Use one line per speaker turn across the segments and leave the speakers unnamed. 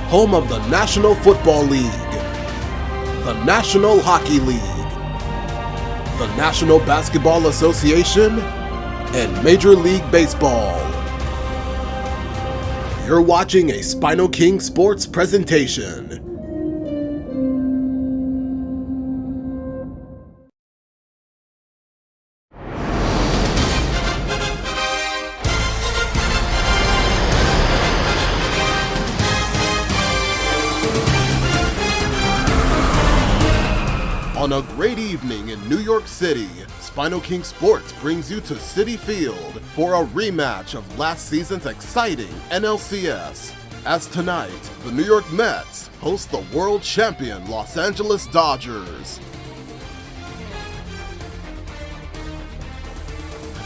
home of the National Football League, the National Hockey League, the National Basketball Association, and Major League Baseball. You're watching a SpinoKing Sports presentation. On a great evening in New York City, SpinoKing Sports brings you to Citi Field for a rematch of last season's exciting NLCS. As tonight, the New York Mets host the world champion Los Angeles Dodgers.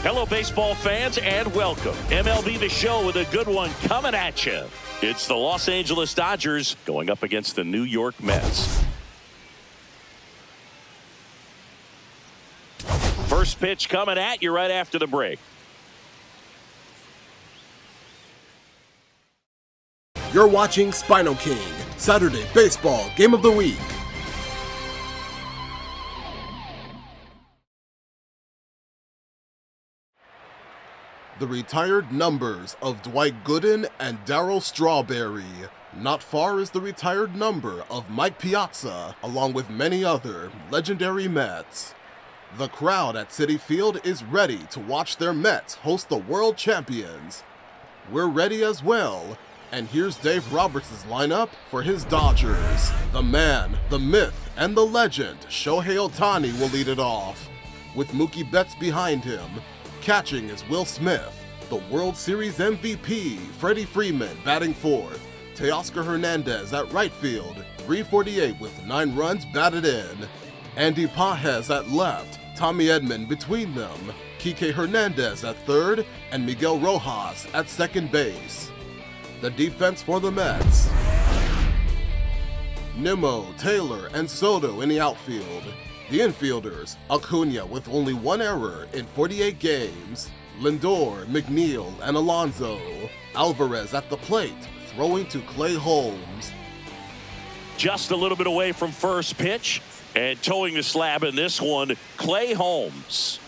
Hello, baseball fans, and welcome. MLB The Show with a good one coming at you. It's the Los Angeles Dodgers going up against the New York Mets. First pitch coming at you right after the break.
You're watching SpinoKing, Saturday Baseball Game of the Week. The retired numbers of Dwight Gooden and Darryl Strawberry. Not far is the retired number of Mike Piazza, along with many other legendary Mets. The crowd at Citi Field is ready to watch their Mets host the world champions. We're ready as well, and here's Dave Roberts' lineup for his Dodgers. The man, the myth, and the legend, Shohei Ohtani will lead it off, with Mookie Betts behind him. Catching is Will Smith, the World Series MVP, Freddie Freeman batting fourth, Teoscar Hernandez at right field, .348 with 9 runs batted in, Andy Pages at left, Tommy Edman between them, Kike Hernandez at third, and Miguel Rojas at second base. The defense for the Mets: Nimmo, Taylor, and Soto in the outfield. The infielders: Acuna with only 1 error in 48 games, Lindor, McNeil, and Alonso. Alvarez at the plate, throwing to Clay Holmes.
Just a little bit away from first pitch. And towing the slab in this one, Clay Holmes.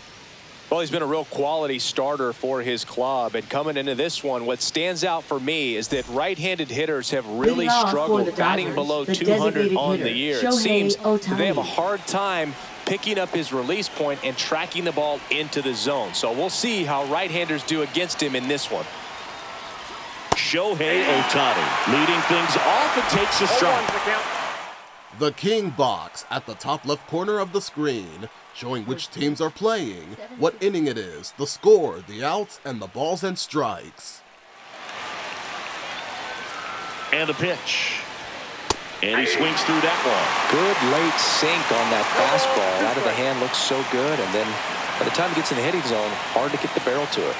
Well, he's been a real quality starter for his club. And coming into this one, what stands out for me is that right-handed hitters have really struggled batting below 200 on the year. It seems they have a hard time picking up his release point and tracking the ball into the zone. So we'll see how right-handers do against him in this one.
Shohei Ohtani leading things off and takes a strike.
The King box at the top left corner of the screen, showing which teams are playing, what inning it is, the score, the outs, and the balls and strikes.
And the pitch. And he swings through that one.
Good late sink on that fastball. Out of the hand looks so good, and then by the time it gets in the hitting zone, hard to get the barrel to it.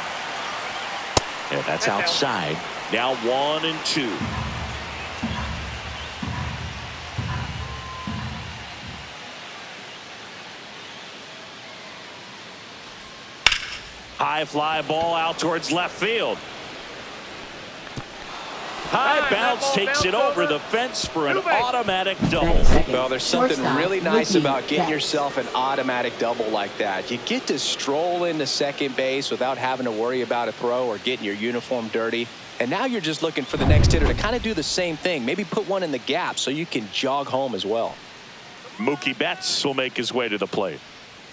And that's outside. Now 1-2. High fly ball out towards left field. High bounce takes it over the fence for an automatic double.
Well, there's something really nice about getting yourself an automatic double like that. You get to stroll into second base without having to worry about a throw or getting your uniform dirty. And now you're just looking for the next hitter to kind of do the same thing. Maybe put one in the gap so you can jog home as well.
Mookie Betts will make his way to the plate.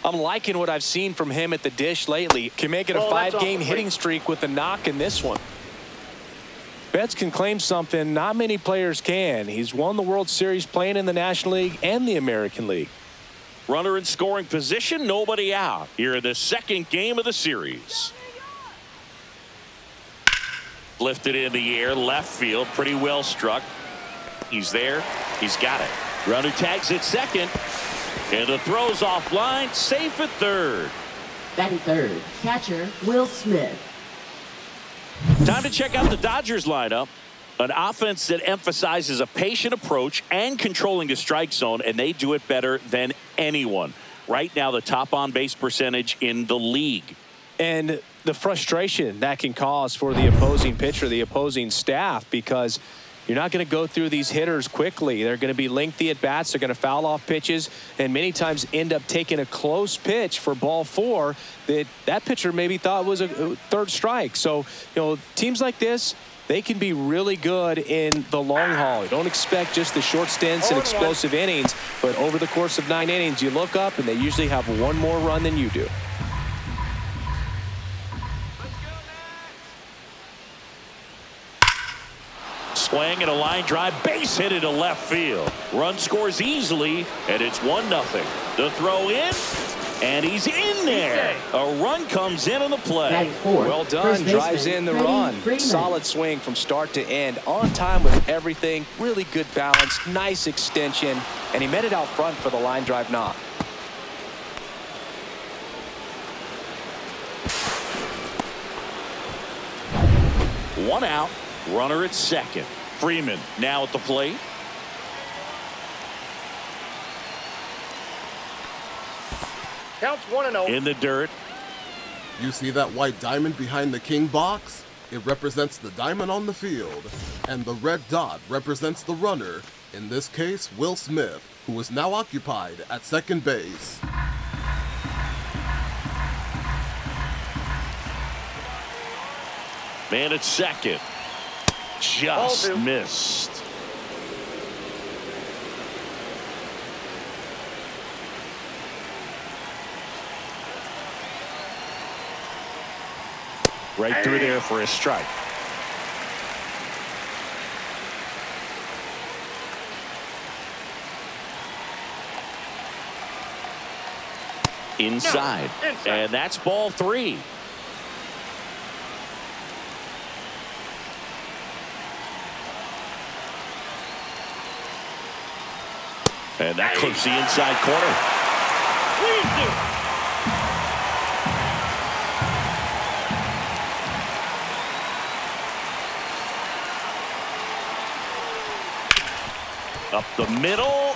I'm liking what I've seen from him at the dish lately. Can make it a 5-game hitting streak with a knock in this one. Betts can claim something not many players can. He's won the World Series playing in the National League and the American League.
Runner in scoring position, nobody out. Here in the second game of the series. Lifted in the air, left field, pretty well struck. He's there, he's got it. Runner tags at second. And the throw's offline, safe at third.
Batting third, catcher Will Smith.
Time to check out the Dodgers lineup. An offense that emphasizes a patient approach and controlling the strike zone, and they do it better than anyone. Right now, the top on-base percentage in the league.
And the frustration that can cause for the opposing pitcher, the opposing staff, because You're not going to go through these hitters quickly. They're going to be lengthy at bats. They're going to foul off pitches and many times end up taking a close pitch for ball 4 that pitcher maybe thought was a third strike. So, teams like this, they can be really good in the long haul. You don't expect just the short stints and explosive innings, but over the course of 9 innings, you look up and they usually have one more run than you do.
Swing and a line drive, base hit into left field. Run scores easily, and it's 1-0. The throw in, and he's in there. A run comes in on the play.
Well done, drives in the run. Solid swing from start to end, on time with everything. Really good balance, nice extension, and he met it out front for the line drive knock.
One out, runner at second. Freeman now at the plate.
Counts 1-0.
In the dirt.
You see that white diamond behind the King box? It represents the diamond on the field. And the red dot represents the runner, in this case, Will Smith, who is now occupied at second base.
Man at second. Just missed. Right through there for a strike. Inside. And that's ball 3. And that clips the inside corner. Up the middle.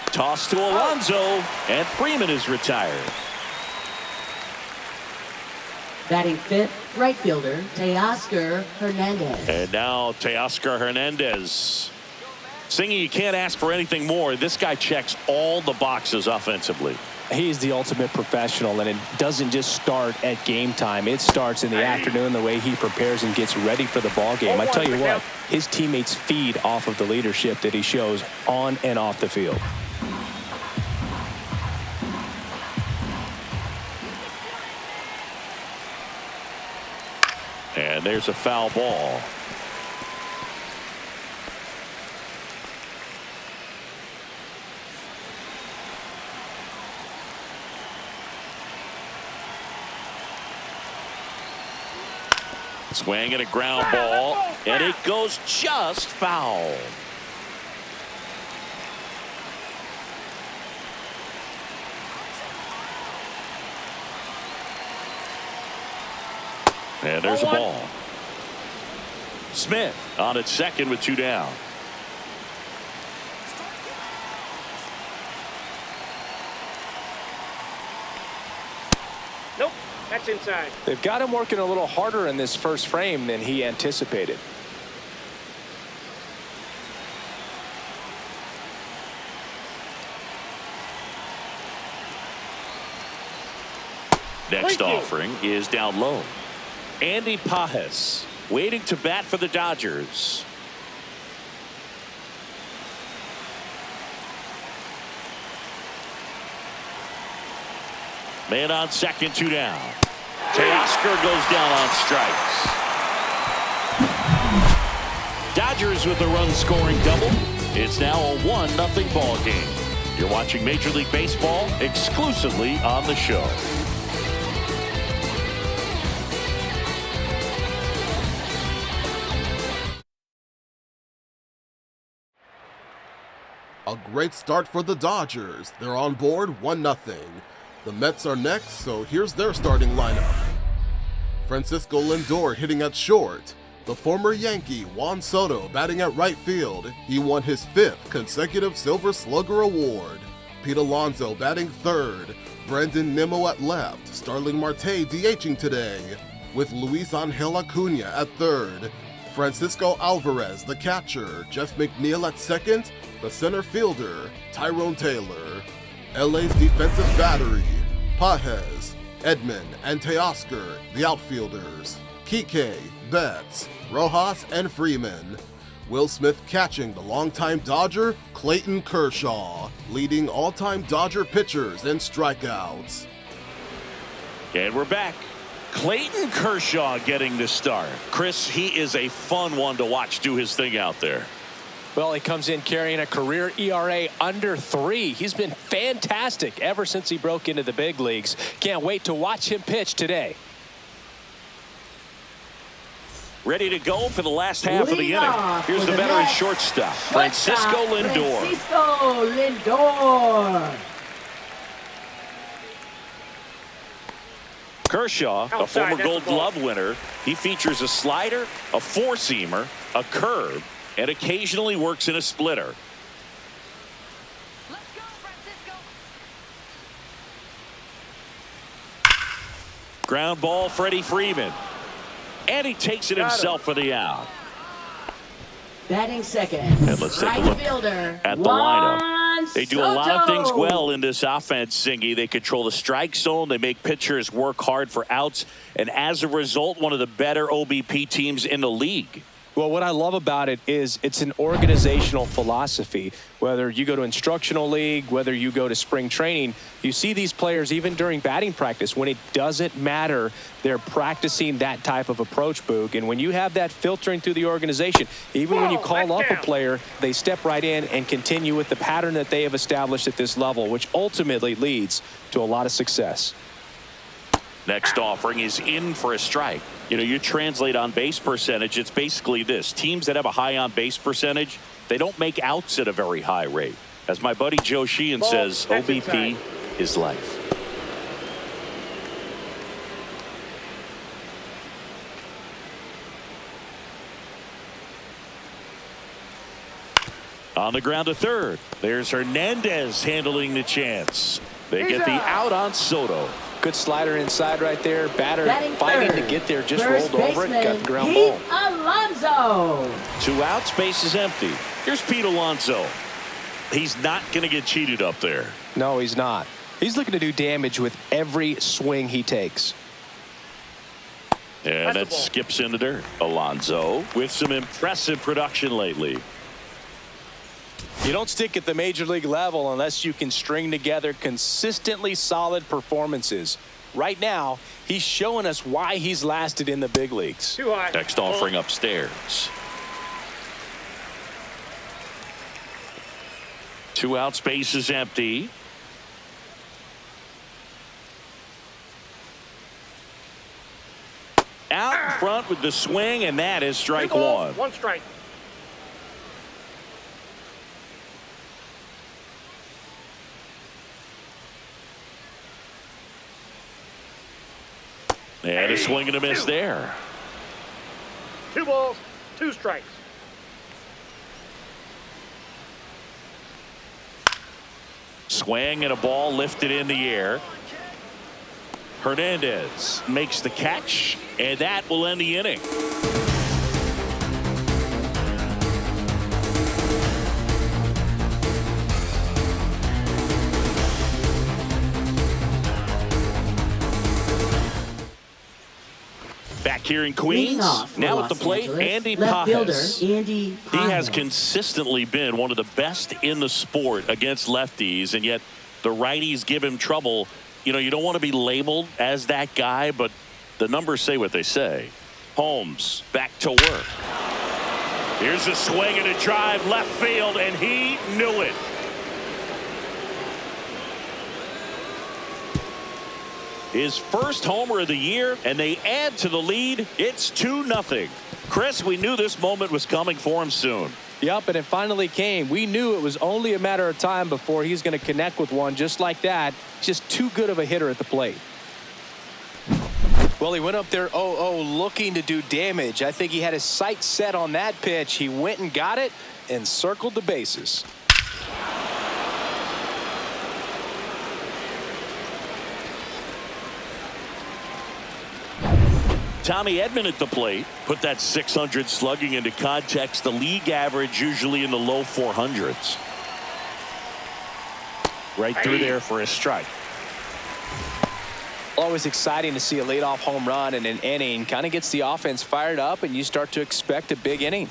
Toss to Alonso. And Freeman is retired.
Batting 5th, right fielder, Teoscar Hernandez.
And now Teoscar Hernandez. Singy, you can't ask for anything more. This guy checks all the boxes offensively.
He's the ultimate professional, and it doesn't just start at game time. It starts in the afternoon, the way he prepares and gets ready for the ball game. I tell you what, his teammates feed off of the leadership that he shows on and off the field.
And there's a foul ball. Swing and a ground ball, and it goes just foul. And there's a ball. Smith on at second with 2 down.
Nope, that's inside.
They've got him working a little harder in this first frame than he anticipated.
Next offering is down low. Andy Pajes waiting to bat for the Dodgers. Man on second, 2 down. Teoscar goes down on strikes. Dodgers with a run-scoring double. It's now a 1-0 ball game. You're watching Major League Baseball exclusively on the show.
A great start for the Dodgers. They're on board 1-0. The Mets are next, so here's their starting lineup. Francisco Lindor hitting at short. The former Yankee Juan Soto batting at right field. He won his 5th consecutive Silver Slugger Award. Pete Alonso batting third. Brandon Nimmo at left. Starling Marte DHing today, with Luis Angel Acuna at third. Francisco Alvarez, the catcher, Jeff McNeil at second, the center fielder, Tyrone Taylor, LA's defensive battery, Pajes, Edman, and Teoscar, the outfielders, Kike, Betts, Rojas, and Freeman. Will Smith catching the longtime Dodger, Clayton Kershaw, leading all-time Dodger pitchers in strikeouts.
And we're back. Clayton Kershaw getting the start. Chris, he is a fun one to watch do his thing out there.
Well, he comes in carrying a career ERA under 3. He's been fantastic ever since he broke into the big leagues. Can't wait to watch him pitch today.
Ready to go for the last half of the inning. Here's the veteran shortstop, Francisco Lindor.
Francisco Lindor.
Kershaw, a former Gold Glove winner, he features a slider, a four-seamer, a curve, and occasionally works in a splitter.
Let's go, Francisco.
Ground ball, Freddie Freeman. And he takes it himself for the out.
Batting second.
And let's take a look
fielder,
at the lineup.
Juan
They do a lot of things
Soto.
well in this offense, Singy. They control the strike zone. They make pitchers work hard for outs. And as a result, one of the better OBP teams in the league.
Well, what I love about it is it's an organizational philosophy. Whether you go to instructional league, whether you go to spring training, you see these players even during batting practice. When it doesn't matter, they're practicing that type of approach, Boog. And when you have that filtering through the organization, even when you call up a player, they step right in and continue with the pattern that they have established at this level, which ultimately leads to a lot of success.
Next offering is in for a strike. You know, you translate on base percentage, it's basically this. Teams that have a high on base percentage, they don't make outs at a very high rate. As my buddy Joe Sheehan says, OBP is life. On the ground to third. There's Hernandez handling the chance. They get the out on Soto.
Good slider inside right there. Batter fighting to get there, just
First
rolled over it, got the ground
Pete
ball.
Alonso.
2 outs, base is empty. Here's Pete Alonso. He's not going to get cheated up there.
No, he's not. He's looking to do damage with every swing he takes.
And that skips in the dirt. Alonso with some impressive production lately.
You don't stick at the major league level unless you can string together consistently solid performances. Right now, he's showing us why he's lasted in the big leagues.
Too high.
Next offering upstairs. 2 outs, base is empty. Out in front with the swing, and that is strike 1.
1 strike.
And a swing and a miss there.
2 balls, 2 strikes.
Swing and a ball lifted in the air. Hernandez makes the catch, and that will end the inning. Back here in Queens, now at the plate, Andy Pajes. He has consistently been one of the best in the sport against lefties, and yet the righties give him trouble. You know, you don't want to be labeled as that guy, but the numbers say what they say. Holmes back to work. Here's a swing and a drive left field, and he knew it. His first homer of the year, and they add to the lead. It's 2-0. Chris, we knew this moment was coming for him soon.
Yep, and it finally came. We knew it was only a matter of time before he's going to connect with one just like that. Just too good of a hitter at the plate. Well, he went up there 0-0 looking to do damage. I think he had his sights set on that pitch. He went and got it and circled the bases.
Tommy Edman at the plate. Put that 600 slugging into context. The league average usually in the low 400s. Right through there for a strike.
Always exciting to see a leadoff home run in an inning. Kind of gets the offense fired up, and you start to expect a big inning.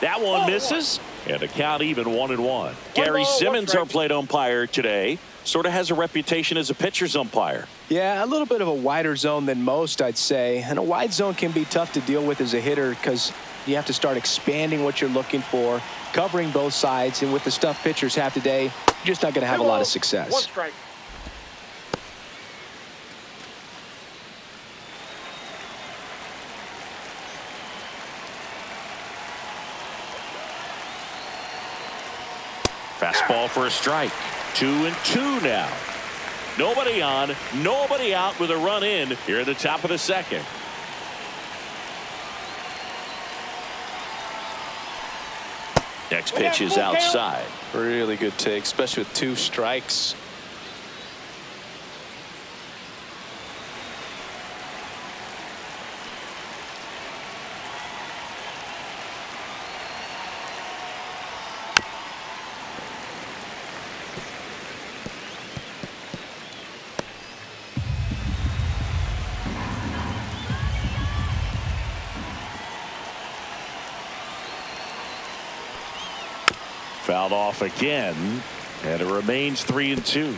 That one misses, and the count even 1-1. Gary Simmons, our plate umpire today, sort of has a reputation as a pitcher's umpire.
Yeah, a little bit of a wider zone than most, I'd say. And a wide zone can be tough to deal with as a hitter because you have to start expanding what you're looking for, covering both sides. And with the stuff pitchers have today, you're just not going to have a lot of success.
1 strike.
Fastball for a strike. 2-2 now. Nobody on, nobody out with a run in here at the top of the second. Next pitch is outside.
Really good take, especially with 2 strikes.
Fouled off again, and it remains 3-2.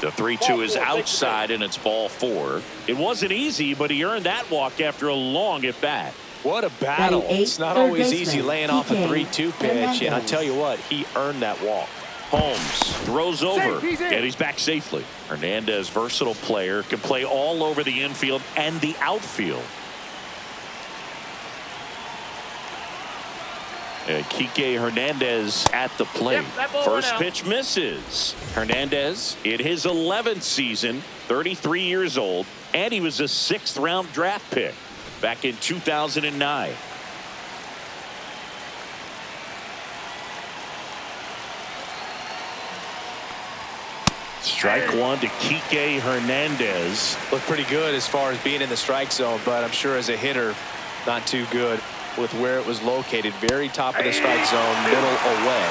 The 3-2 is outside, and it's ball 4. It wasn't easy, but he earned that walk after a long at bat.
What a battle. It's not always easy laying off a 3-2 pitch, and I tell you what, he earned that walk.
Holmes throws over, and he's back safely. Hernandez, versatile player, can play all over the infield and the outfield. And Kike Hernandez at the plate. First pitch misses. Hernandez in his 11th season, 33 years old, and he was a 6th-round draft pick back in 2009. Strike 1 to Kike Hernandez.
Looked pretty good as far as being in the strike zone, but I'm sure as a hitter, not too good with where it was located. Very top of the strike zone, middle away.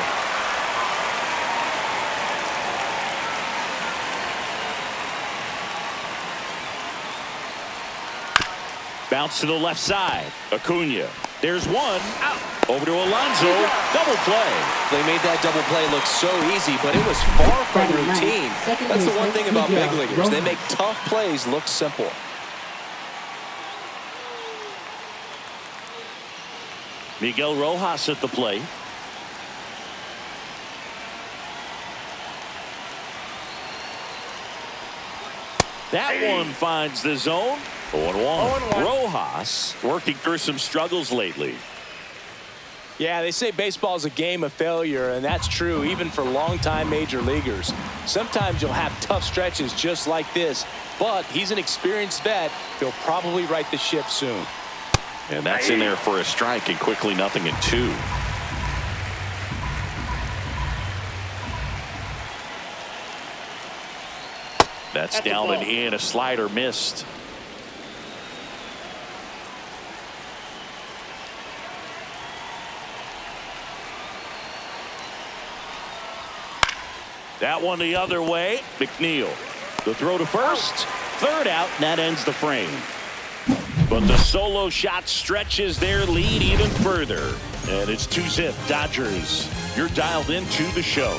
Bounce to the left side. Acuna. There's one. Out. Over to Alonso. Double play.
They made that double play look so easy, but it was far from routine. That's the one thing about big leaguers. They make tough plays look simple.
Miguel Rojas at the plate. That one finds the zone. 0-1. Rojas working through some struggles lately.
Yeah, they say baseball is a game of failure, and that's true even for longtime major leaguers. Sometimes you'll have tough stretches just like this, but he's an experienced vet. He'll probably right the ship soon.
And that's in there for a strike, and quickly 0-2. That's down and in. A slider missed. That one the other way. McNeil. The throw to first. Third out, and that ends the frame. But the solo shot stretches their lead even further. And it's 2-zip Dodgers. You're dialed into the show.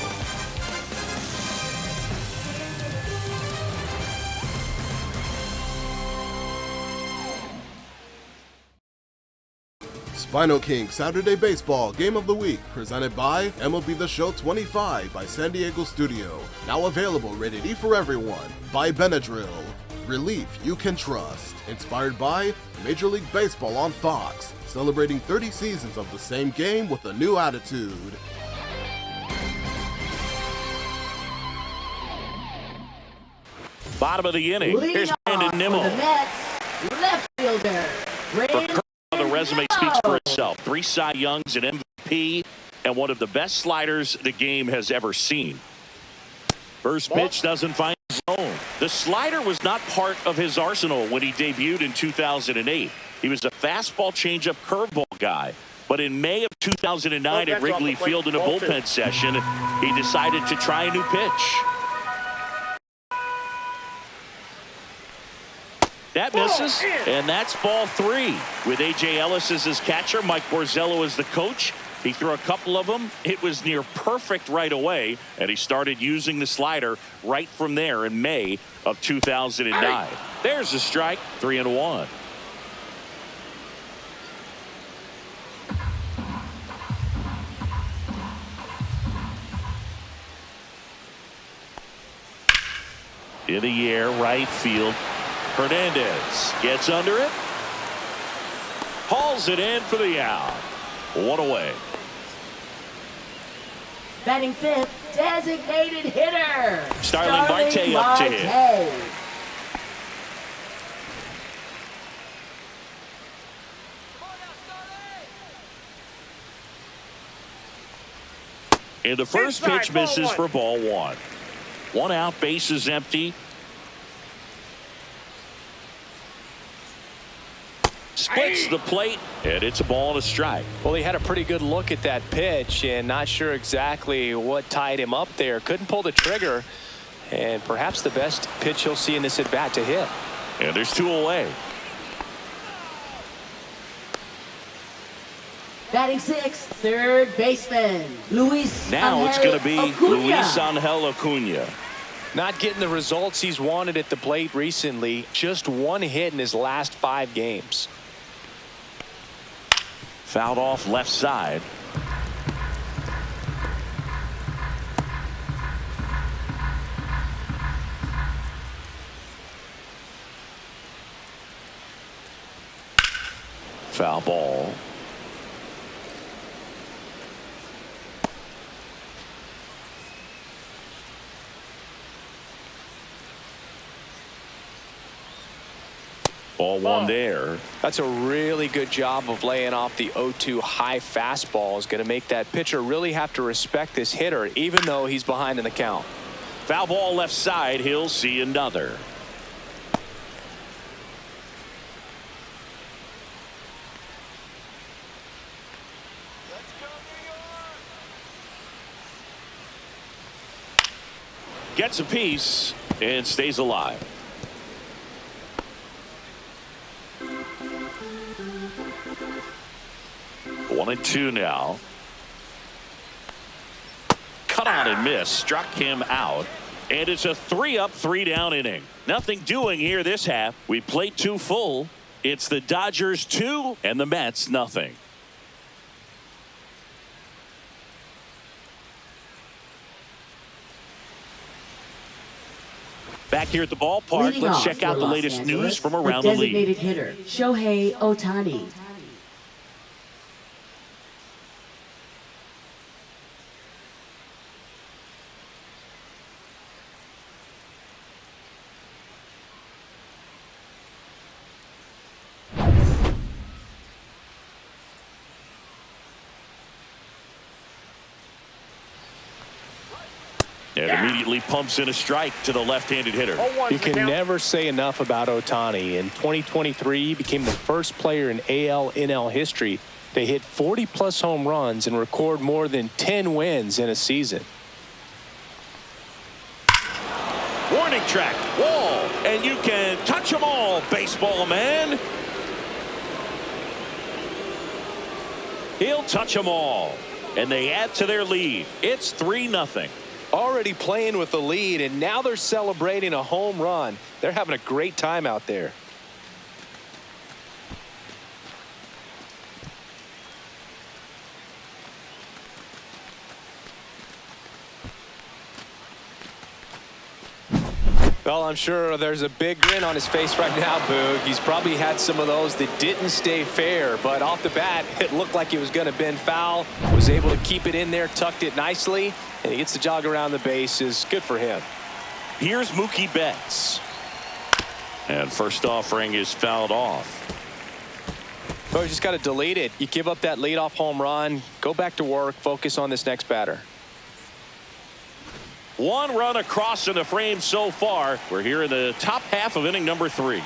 SpinoKing Saturday Baseball Game of the Week, presented by MLB The Show 25 by San Diego Studio. Now available rated E for everyone by Benadryl. Relief you can trust. Inspired by Major League Baseball on Fox. Celebrating 30 seasons of the same game with a new attitude.
Bottom of the inning.
Leading
Here's
off
Brandon
for
Nimmo.
the Mets, left fielder,
The resume speaks
Nimmo.
for itself. 3 Cy Youngs, an MVP, and one of the best sliders the game has ever seen. First pitch doesn't find his zone. The slider was not part of his arsenal when he debuted in 2008. He was a fastball, changeup, curveball guy. But in May of 2009 at Wrigley Field in a bullpen session, he decided to try a new pitch. That misses, and that's ball 3. With A.J. Ellis as his catcher, Mike Borzello as the coach. He threw a couple of them. It was near perfect right away, and he started using the slider right from there in May of 2009. There's a strike, 3-1. In the air, right field. Hernandez gets under it. Hauls it in for the out. 1 away.
Batting 5th, designated hitter.
Starling Marte up to hit. And the first pitch misses for ball 1. 1 out, base is empty. Splits the plate, and it's a ball and a strike.
Well, he had a pretty good look at that pitch and not sure exactly what tied him up there. Couldn't pull the trigger, and perhaps the best pitch he'll see in this at bat to hit.
And there's 2 away.
Batting 6th, third baseman, Luis
Now it's going to be
Acuna.
Luis Angel Acuna.
Not getting the results he's wanted at the plate recently. Just 1 hit in his last 5 games.
Fouled off left side. Foul ball. Ball 1 there.
That's a really good job of laying off the 0-2 high fastball. Is going to make that pitcher really have to respect this hitter, even though he's behind in the count.
Foul ball left side. He'll see another. Gets a piece and stays alive. 1-2 now. Cut on and miss. Struck him out. And it's a 3-up, 3-down inning. Nothing doing here this half. We played 2 full. It's the Dodgers 2 and the Mets nothing. Back here at the ballpark,
Leading
let's
off
check out
for
the
Los
latest
Angeles,
news from around the league.
Designated hitter, Shohei Ohtani.
And immediately pumps in a strike to the left-handed hitter.
You can never say enough about Ohtani. In 2023, he became the first player in AL/NL history to hit 40-plus home runs and record more than 10 wins in a season.
Warning track, wall, and you can touch them all, baseball man. He'll touch them all, and they add to their lead. It's 3-0.
Already playing with the lead, and now they're celebrating a home run. They're having a great time out there. Well, I'm sure there's a big grin on his face right now, Boog. He's probably had some of those that didn't stay fair, but off the bat, it looked like he was going to bend foul. Was able to keep it in there, tucked it nicely, and he gets the jog around the bases. Good for him.
Here's Mookie Betts. And first offering is fouled off.
Oh, you just got to delete it. You give up that leadoff home run, go back to work, focus on this next batter.
One run across in the frame so far. We're here in the top half of inning number 3.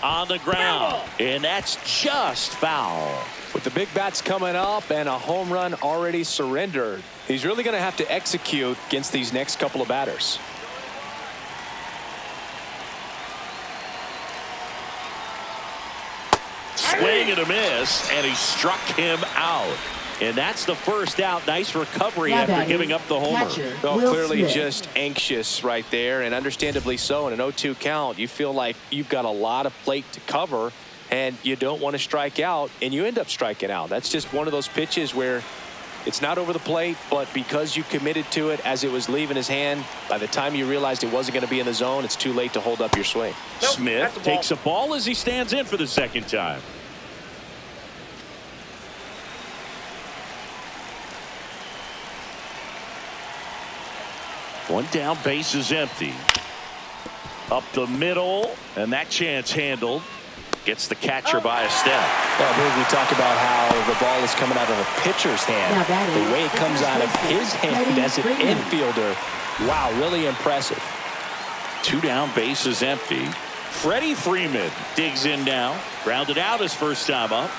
On the ground, and that's just foul.
With the big bats coming up and a home run already surrendered, he's really going to have to execute against these next couple of batters.
Swing and a miss, and he struck him out. And that's the first out. Nice recovery after giving up the homer.
Oh, clearly just anxious right there, and understandably so. In an 0-2 count, you feel like you've got a lot of plate to cover, and you don't want to strike out, and you end up striking out. That's just one of those pitches where it's not over the plate, but because you committed to it as it was leaving his hand, by the time you realized it wasn't going to be in the zone, it's too late to hold up your swing.
Smith takes a ball as he stands in for the second time. One down, base is empty. Up the middle, and that chance handled. Gets the catcher by a step.
Well, I believe we talk about how the ball is coming out of a pitcher's hand. The way it comes out of his hand as an infielder. Wow, really impressive.
2 down, base is empty. Freddie Freeman digs in now. Grounded out his first time up.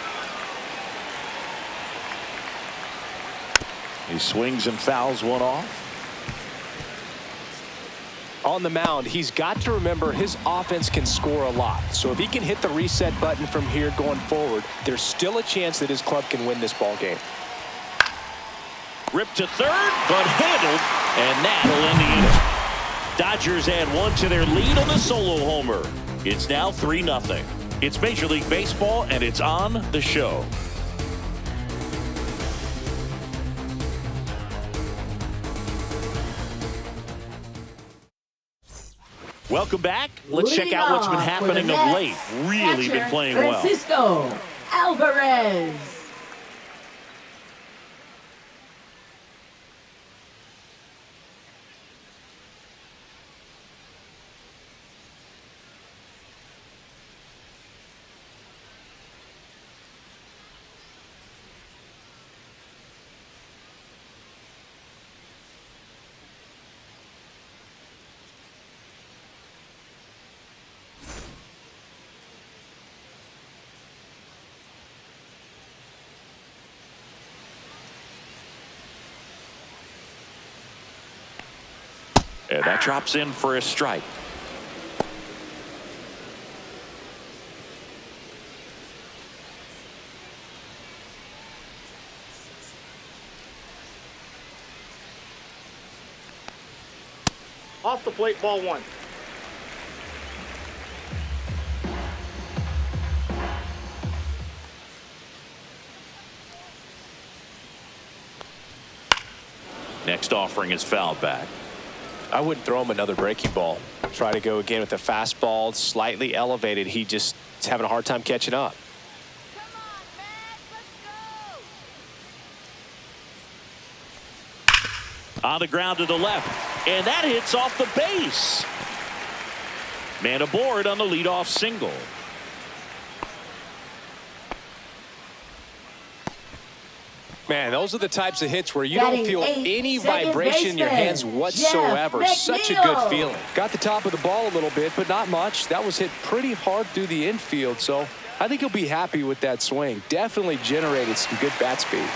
He swings and fouls one off.
On the mound, he's got to remember his offense can score a lot. So if he can hit the reset button from here going forward, there's still a chance that his club can win this ball game.
Ripped to third, but handled, and that'll end the inning. Dodgers add 1 to their lead on the solo homer. It's now 3-0. It's Major League Baseball, and it's on the show. Welcome back. Let's check out what's been happening of late. Really been playing well.
Francisco Alvarez.
And that drops in for a strike.
Off the plate, ball 1.
Next offering is fouled back.
I wouldn't throw him another breaking ball. Try to go again with the fastball, slightly elevated. He just is having a hard time catching up.
Come on, man, let's go.
On the ground to the left, and that hits off the base. Man aboard on the leadoff single.
Man, those are the types of hits where you don't feel any vibration in your hands whatsoever. Such a good feeling. Got the top of the ball a little bit, but not much. That was hit pretty hard through the infield, so I think he'll be happy with that swing. Definitely generated some good bat speed.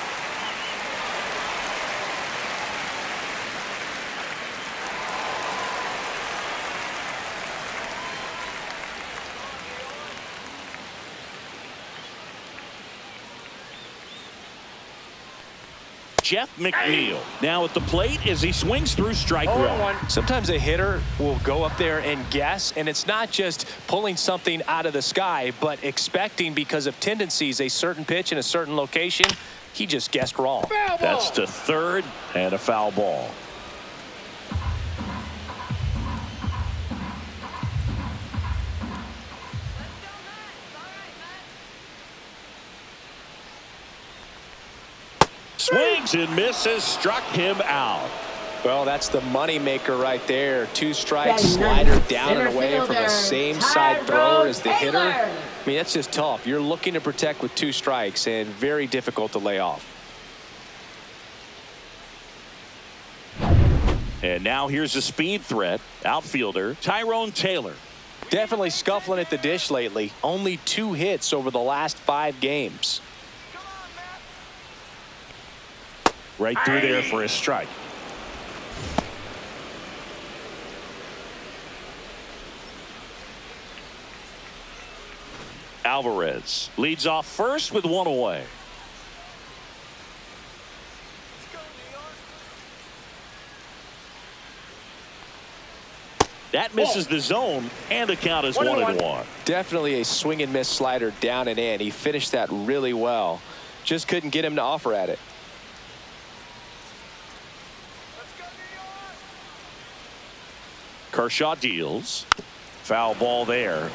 Jeff McNeil now at the plate as he swings through strike one.
Sometimes a hitter will go up there and guess, and it's not just pulling something out of the sky, but expecting because of tendencies a certain pitch in a certain location. He just guessed wrong.
That's to third and a foul ball. Swings and misses, struck him out.
Well, that's the money maker right there. 2 strikes,
Batting
slider
ninth,
down and
center
away from the
fielder,
same side thrower as the hitter.
Taylor.
I mean, that's just tough. You're looking to protect with 2 strikes and very difficult to lay off.
And now here's a speed threat. Outfielder Tyrone Taylor.
Definitely scuffling at the dish lately. Only 2 hits over the last 5 games.
Right through there for a strike. Alvarez leads off first with 1 away. That misses the zone, and the count is 1-1.
Definitely a swing and miss slider down and in. He finished that really well. Just couldn't get him to offer at it.
Kershaw deals. Foul ball there.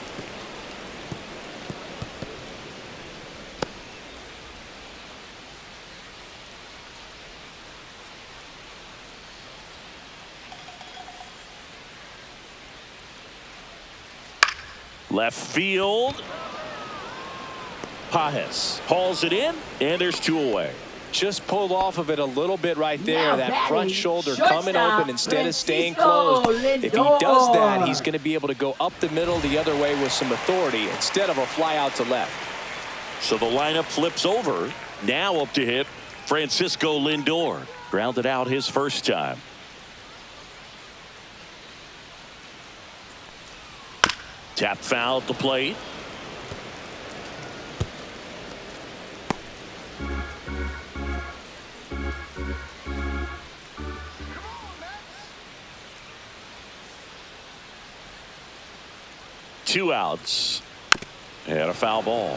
Left field. Pajes hauls it in, and there's 2 away.
Just pulled off of it a little bit right there.
Now
that
batting,
front shoulder coming
shortstop,
open instead of staying
Francisco
closed. If he
Lindor.
does that, he's going to be able to go up the middle the other way with some authority instead of a fly out to left.
So the lineup flips over. Now up to hit Francisco Lindor. Grounded out his first time. Tap foul at the plate. Two outs and a foul ball.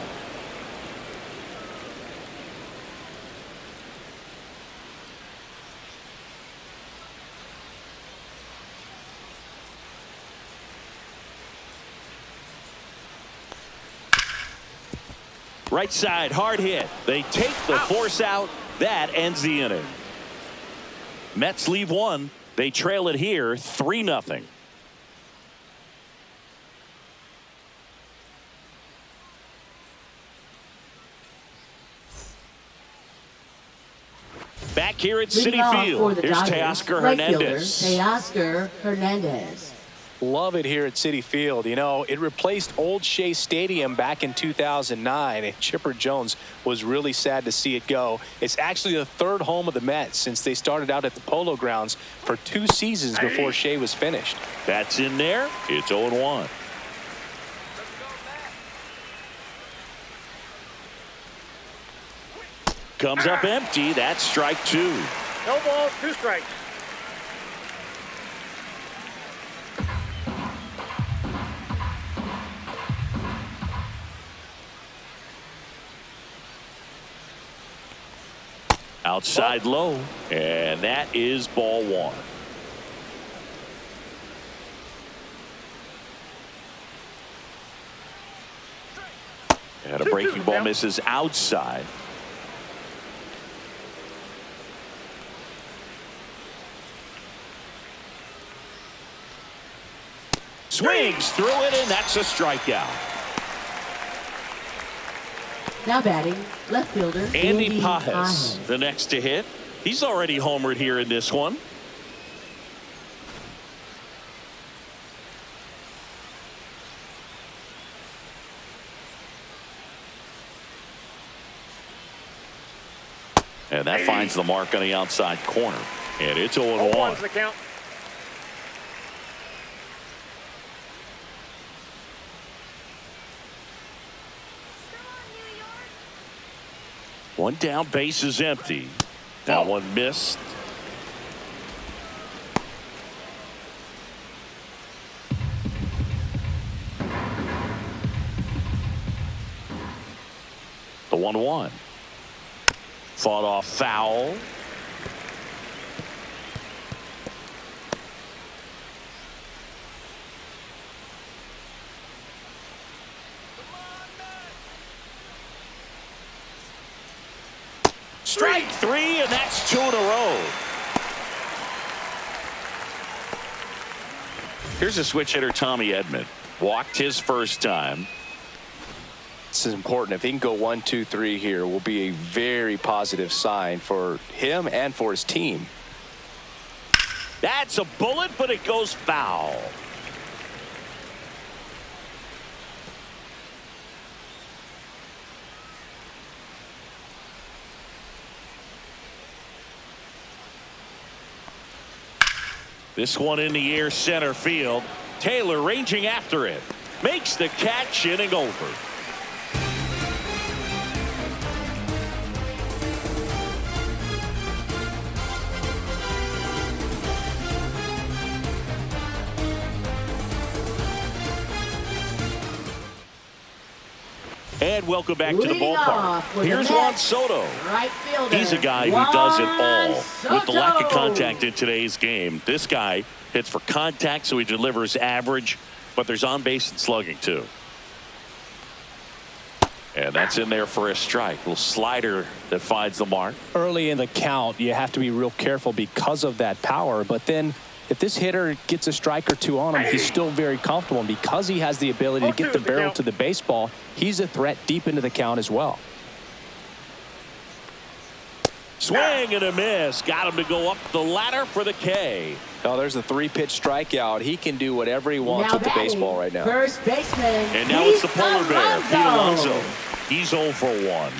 Right side, hard hit. They take the force out. That ends the inning. Mets leave 1. They trail it here 3-0. Back here at Citi Field, here's Teoscar Hernandez.
Teoscar Hernandez.
Love it here at Citi Field. You know, it replaced Old Shea Stadium back in 2009, and Chipper Jones was really sad to see it go. It's actually the 3rd home of the Mets since they started out at the Polo Grounds for 2 seasons before Shea was finished.
That's in there. It's 0-1. Comes up empty. That's strike 2.
No ball, 2 strikes.
Outside low, and that is ball 1. And a breaking ball misses outside. Swings through it, and that's a strikeout.
Now batting, left fielder
Andy Pajes, the next to hit. He's already homered here in this one. And that finds the mark on the outside corner. And it's 0-1.
The count.
One down, base is empty. That one missed. The 1-1. Fought off foul. Strike 3, and that's 2 in a row. Here's a switch hitter, Tommy Edman. Walked his first time.
This is important. If he can go 1, 2, 3 here, will be a very positive sign for him and for his team.
That's a bullet, but it goes foul. This one in the air, center field. Taylor ranging after it. Makes the catch, inning over. And welcome back to the ballpark. Here's Juan Soto.
Right fielder.
He's a guy who does it all. With the lack of contact in today's game, this guy hits for contact, so he delivers average, but there's on base and slugging too. And that's in there for a strike. Little slider that finds the mark.
Early in the count, you have to be real careful because of that power. But then if this hitter gets a strike or two on him, he's still very comfortable. And because he has the ability to get the barrel to the baseball, he's a threat deep into the count as well.
Swing and a miss. Got him to go up the ladder for the K.
Oh, there's a 3-pitch strikeout. He can do whatever he wants with the baseball right now.
First baseman.
And now it's the polar bear, Pete Alonso. He's 0 for 1.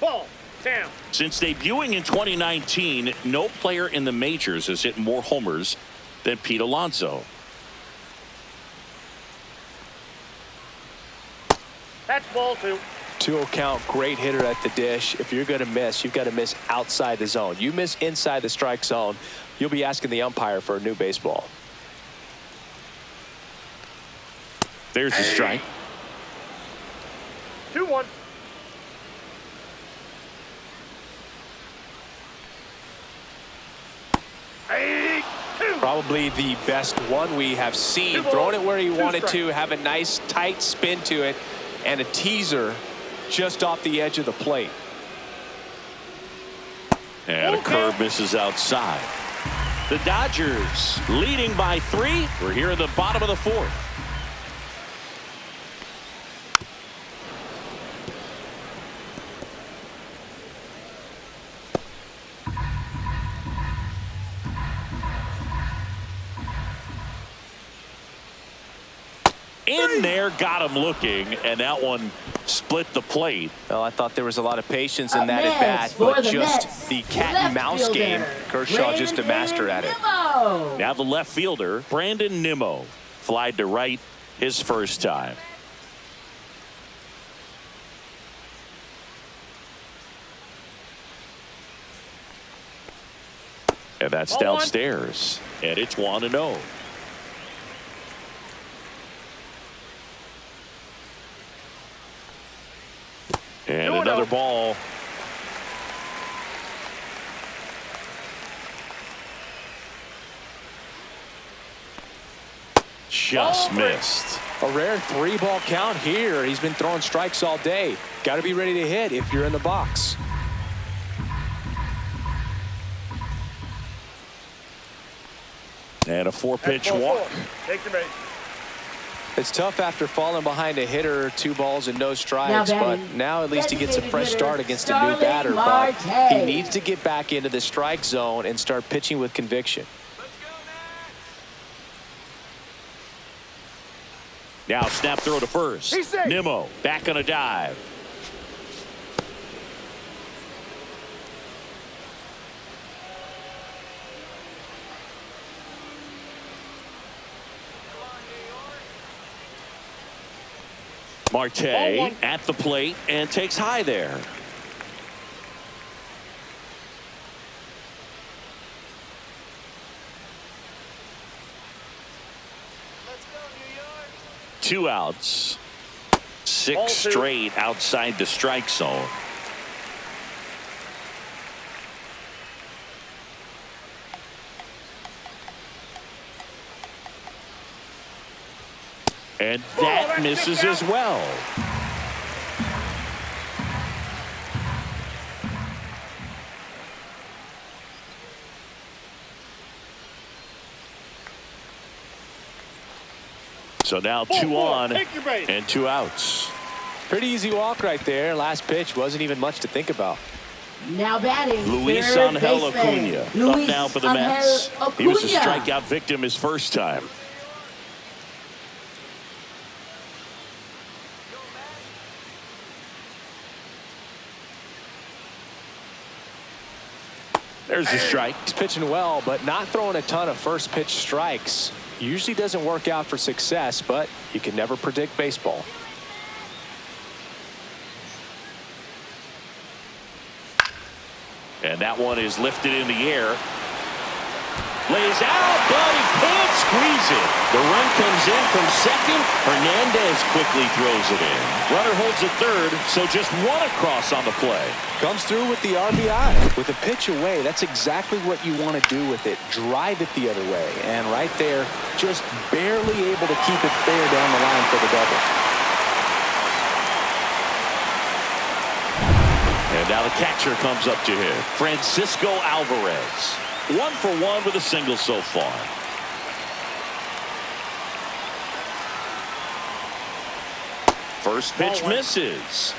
Ball. Down.
Since debuting in 2019, no player in the majors has hit more homers than Pete Alonso.
That's ball 2.
2-0 count, great hitter at the dish. If you're going to miss, you've got to miss outside the zone. You miss inside the strike zone, you'll be asking the umpire for a new baseball.
There's the strike.
2-1.
Probably the best one we have seen. Throwing it where he wanted to, have a nice tight spin to it, and a teaser just off the edge of the plate.
And a curve misses outside. The Dodgers leading by 3. We're here in the bottom of the 4th. In there, got him looking, and that one split the plate.
Well, I thought there was a lot of patience in that at bat, but just the cat and mouse game. Kershaw just a master at it.
Now the left fielder, Brandon Nimmo, flied to right his first time. And that's downstairs, and it's 1-0. And another ball. Just missed.
A rare 3-ball count here. He's been throwing strikes all day. Got to be ready to hit if you're in the box.
And a 4-pitch walk.
Take the base.
It's tough after falling behind a hitter, 2 balls and no strikes, but now at least he gets a fresh start against a new batter. But he needs to get back into the strike zone and start pitching with conviction.
Now snap throw to first. Nimmo back on a dive. Marte at the plate and takes high there. Two outs. 6 straight outside the strike zone. And that misses as well. So now 2 on
Take your base.
and 2 outs.
Pretty easy walk right there. Last pitch wasn't even much to think about.
Now batting,
Luis
third
Angel
baseman,
Acuna up
Luis
now for the
Angel
Mets. He was a
Acuna.
strikeout victim his first time. There's the strike.
He's pitching well, but not throwing a ton of first pitch strikes. Usually doesn't work out for success, but you can never predict baseball.
And that one is lifted in the air. Lays out, but he can't squeeze it. The run comes in from second. Hernandez quickly throws it in. Runner holds at third, so just 1 across on the play.
Comes through with the RBI. With a pitch away, that's exactly what you want to do with it. Drive it the other way. And right there, just barely able to keep it fair down the line for the double.
And now the catcher comes up to him. Francisco Alvarez. 1 for 1 with a single so far. First pitch misses.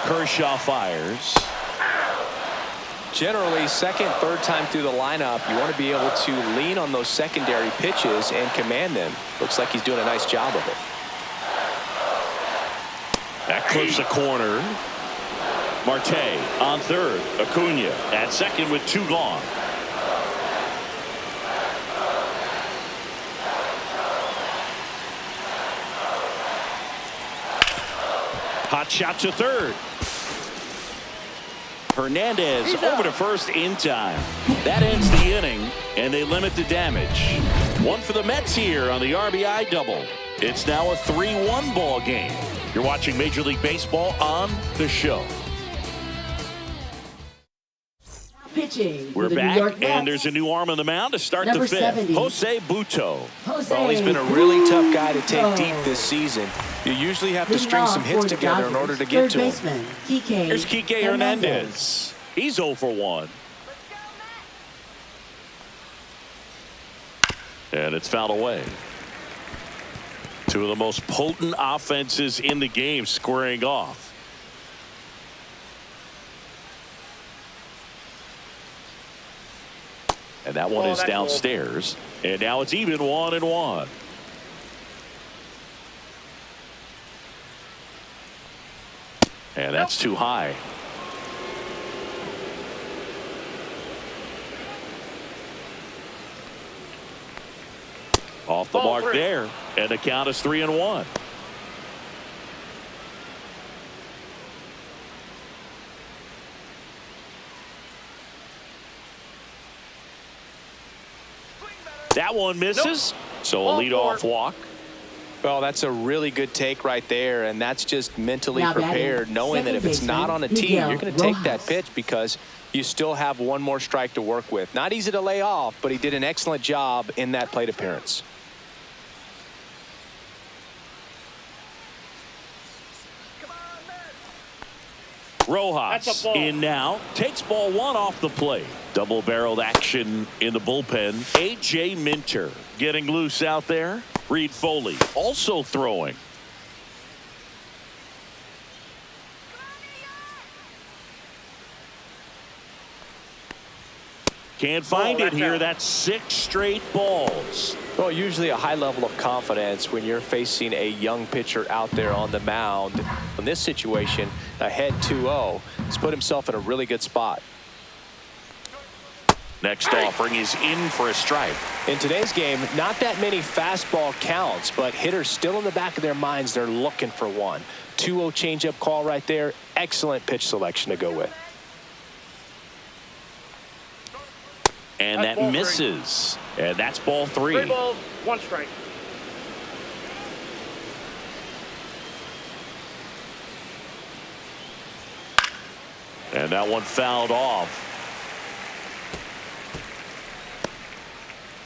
Kershaw fires.
Generally, second, third time through the lineup, you want to be able to lean on those secondary pitches and command them. Looks like he's doing a nice job of it.
That clips a corner. Marte on third. Acuna at second with 2 gone. Hot shot to third. Hernandez over to first in time. That ends the inning, and they limit the damage. 1 for the Mets here on the RBI double. It's now a 3-1 ball game. You're watching Major League Baseball on the show.
Pitching.
We're
for the New
back,
York Mets.
and there's a new arm on the mound to start
Number
the 5th.
70.
Jose Butto.
Jose
Well, he's been a really tough guy to take
Butto.
deep this season. You usually have to
Leading
string
off
some
for
hits
the
together in
Dodgers,
order to get
third
to him.
baseman, Kike
Here's Kike Hernandez. He's 0 for 1. And it's fouled away. 2 of the most potent offenses in the game squaring off. And that one is downstairs. And now it's even 1-1. And that's too high. Off the
Ball
mark
3.
there. And the count is 3-1. That one misses. So a
Ball
leadoff
4.
walk.
Well, that's a really good take right there, and that's just mentally
Now batting,
prepared, knowing that if it's not on a
second
team,
baseman,
you're going to take that
Rojas.
pitch because you still have 1 more strike to work with. Not easy to lay off, but he did an excellent job in that plate appearance.
That's
Rojas
a ball.
in now. Takes ball 1 off the plate. Double-barreled action in the bullpen. A.J. Minter getting loose out there. Reed Foley also throwing. Can't find it
that's
here.
out.
That's 6 straight balls.
Well, usually a high level of confidence when you're facing a young pitcher out there on the mound. In this situation, ahead 2-0, he's put himself in a really good spot.
Next offering is in for a strike.
In today's game, not that many fastball counts, but hitters still in the back of their minds, they're looking for one. 2-0 changeup call right there. Excellent pitch selection to go with.
And
That's
that
ball 3.
misses. And that's ball 3.
3 balls, 1 strike.
And that one fouled off.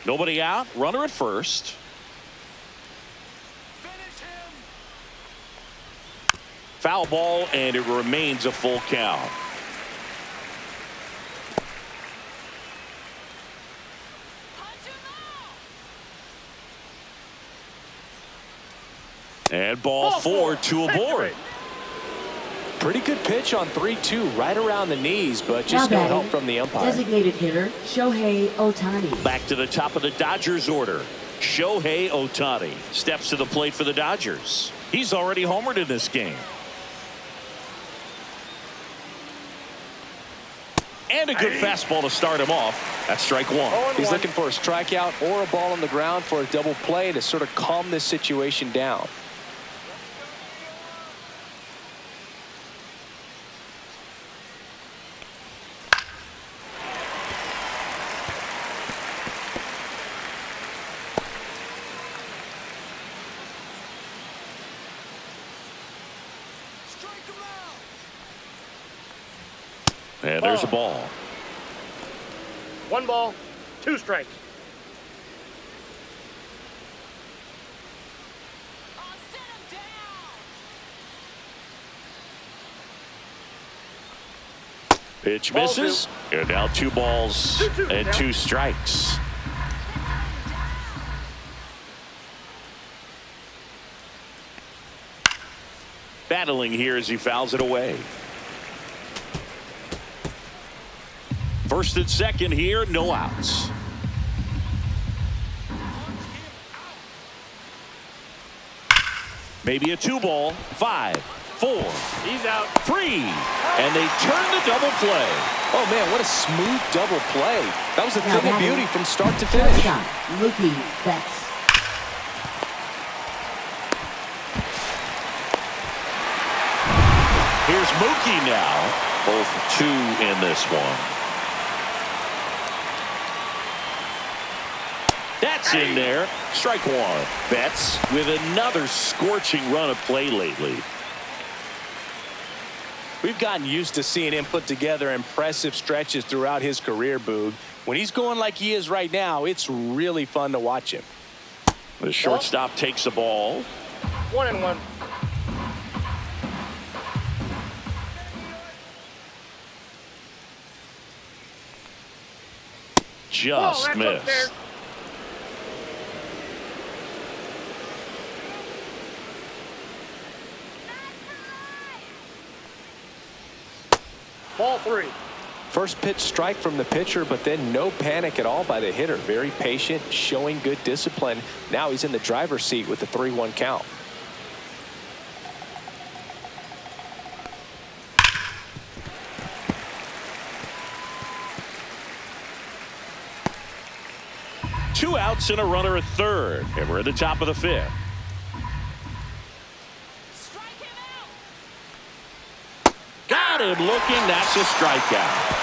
Nobody out. Runner at first. Foul ball, and it remains a full count. And ball 4, 2 aboard.
Pretty good pitch on 3-2, right around the knees, but just no help from the umpire.
Designated hitter, Shohei Ohtani.
Back to the top of the Dodgers order. Shohei Ohtani steps to the plate for the Dodgers. He's already homered in this game. And a good fastball to start him off. That's strike one.
He's looking for a strikeout or a ball on the ground for a double play to sort of calm this situation down.
And there's a ball.
1 ball, 2 strikes.
Pitch misses. And now 2 balls and 2 strikes. Battling here as he fouls it away. First and second here, no outs. Maybe a 2 ball, 5, 4.
He's out.
3. And they turn the double play.
Oh, man, what a smooth double play. That was a thing of beauty from start to finish.
Shot, Mookie Betts.
Here's Mookie now. 0 for 2 in this one. That's in there. Strike one. Betts with another scorching run of play lately.
We've gotten used to seeing him put together impressive stretches throughout his career, Boog. When he's going like he is right now, it's really fun to watch him.
The shortstop takes the ball.
1-1.
Just missed.
Ball 3.
First pitch strike from the pitcher, but then no panic at all by the hitter. Very patient, showing good discipline. Now he's in the driver's seat with the 3-1 count.
Two outs and a runner at third. And we're at the top of the 5th. Got him looking. That's a strikeout.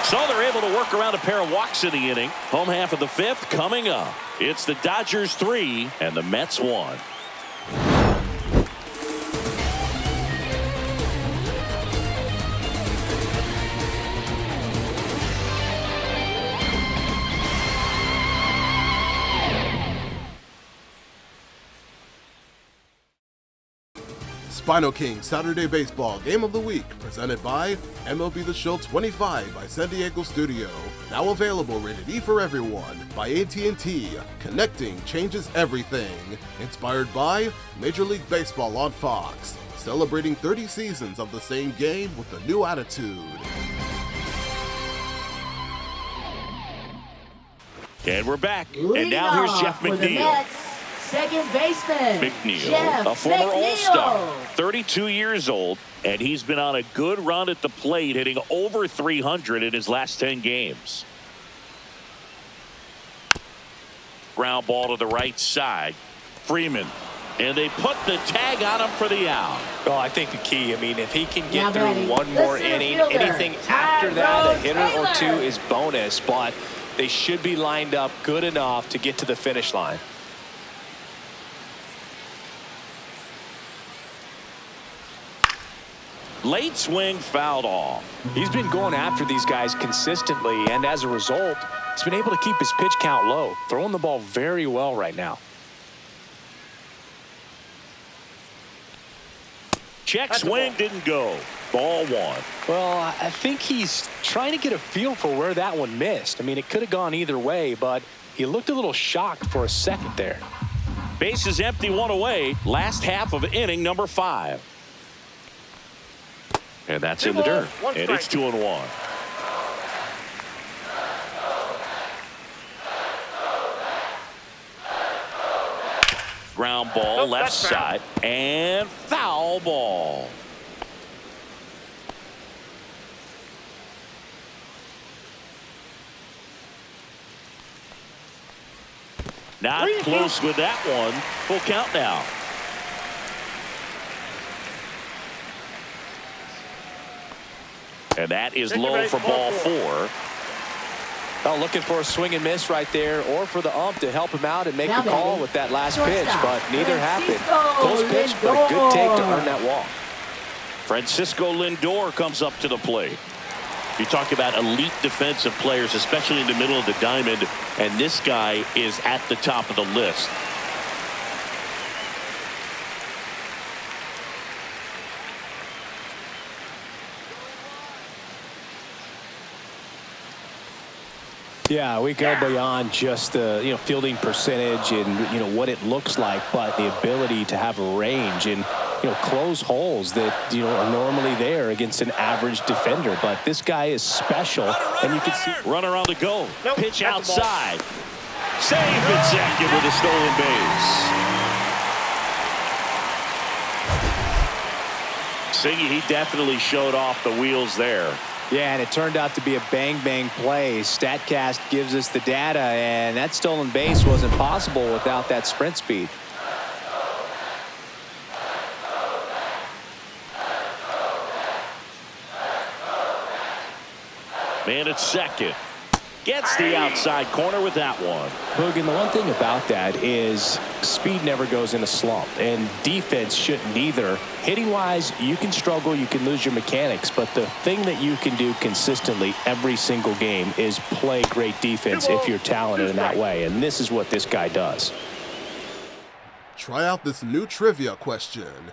So they're able to work around a pair of walks in the inning. Home half of the 5th coming up. It's the Dodgers 3 and the Mets 1.
SpinoKing Saturday Baseball Game of the Week, presented by MLB The Show 25 by San Diego Studio. Now available rated E for everyone by AT&T. Connecting changes everything. Inspired by Major League Baseball on Fox. Celebrating 30 seasons of the same game with a new attitude.
And we're back. And now here's Jeff McNeil.
Second baseman,
McNeil,
Jeff
a former
McNeil.
All-Star, 32 years old, and he's been on a good run at the plate, hitting over 300 in his last 10 games. Ground ball to the right side. Freeman. And they put the tag on him for the out.
Oh, I think the key, I mean, if he can get through one more inning, anything after that, a hitter or two is bonus, but they should be lined up good enough to get to the finish line.
Late swing fouled off.
He's been going after these guys consistently, and as a result, He's been able to keep his pitch count low, throwing the ball very well right now.
Check swing didn't go. Ball one.
Well, I think he's trying to get a feel for where that one missed. I mean, it could have gone either way, but he looked a little shocked for a second there.
Base is empty, one away. Last half of inning number 5. And that's in the dirt. And it's 2-1. Ground ball, left side, and foul ball. Not close with that one. Full count now. And that is low for ball 4.
Well, looking for a swing and miss right there, or for the ump to help him out and make a call with that last pitch, but neither happened. Close pitch, but a good take to earn that walk.
Francisco Lindor comes up to the plate. You talk about elite defensive players, especially in the middle of the diamond, and this guy is at the top of the list.
Yeah, we go beyond just the fielding percentage and what it looks like, but the ability to have a range and close holes that are normally there against an average defender. But this guy is special, and you can see
runner on the go. Pitch outside. Safe at second with a stolen base. Siggy, he definitely showed off the wheels there.
Yeah, and it turned out to be a bang-bang play. StatCast gives us the data, and that stolen base wasn't possible without that sprint speed.
Man at second. Gets the outside corner with that one.
Boog, and the one thing about that is speed never goes in a slump, and defense shouldn't either. Hitting-wise, you can struggle, you can lose your mechanics, but the thing that you can do consistently every single game is play great defense if you're talented in that way, and this is what this guy does.
Try out this new trivia question.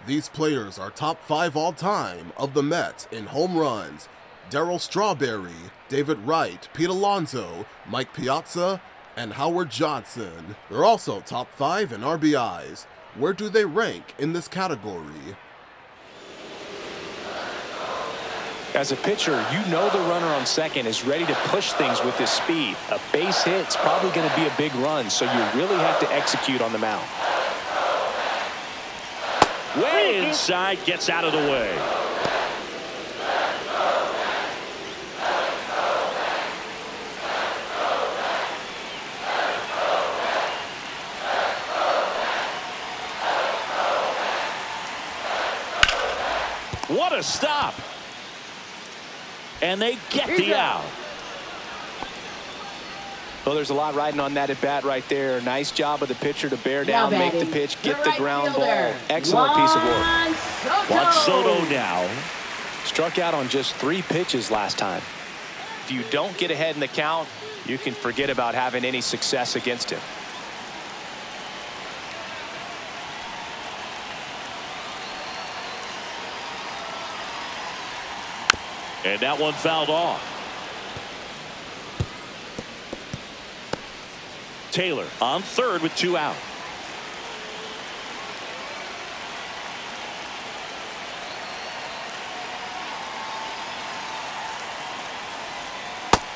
These players are top 5 all-time of the Mets in home runs. Darryl Strawberry, David Wright, Pete Alonso, Mike Piazza, and Howard Johnson. They're also top 5 in RBIs. Where do they rank in this category?
As a pitcher, you know the runner on second is ready to push things with his speed. A base hit's probably going to be a big run, so you really have to execute on the mound.
Way inside, gets out of the way. What a stop. And they get the out.
Well, there's a lot riding on that at bat right there. Nice job of the pitcher to bear down, make the pitch, get the ground ball. Excellent piece of work.
Juan Soto now.
Struck out on just 3 pitches last time. If you don't get ahead in the count, you can forget about having any success against him.
And that one fouled off. Taylor on third with 2 out.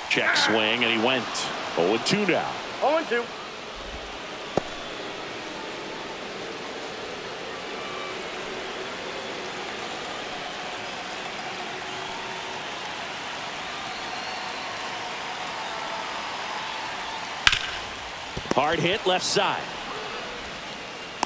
Check swing, and he went 0-2 now.
0-2.
Hard hit left side.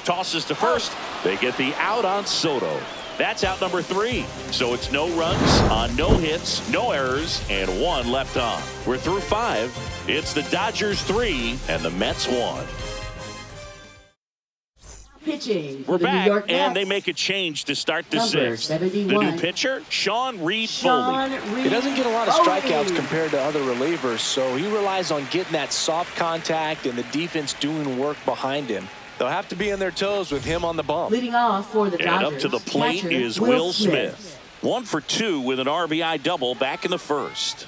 Tosses to first. They get the out on Soto. That's out number 3. So it's no runs on no hits, no errors, and 1 left on. We're through 5. It's the Dodgers 3 and the Mets 1.
Pitching for
We're
the New
back,
York
and they
Mets.
make a change to start the
Number
sixth. The
71.
new pitcher, Sean Reed
Sean
Foley.
Reed
He doesn't get a lot of
Foley.
strikeouts compared to other relievers, so he relies on getting that soft contact and the defense doing work behind him. They'll have to be on their toes with him on the bump.
Leading off for the
And
Dodgers.
up to the plate
catcher,
is Will Smith. 1 for 2 with an RBI double back in the first.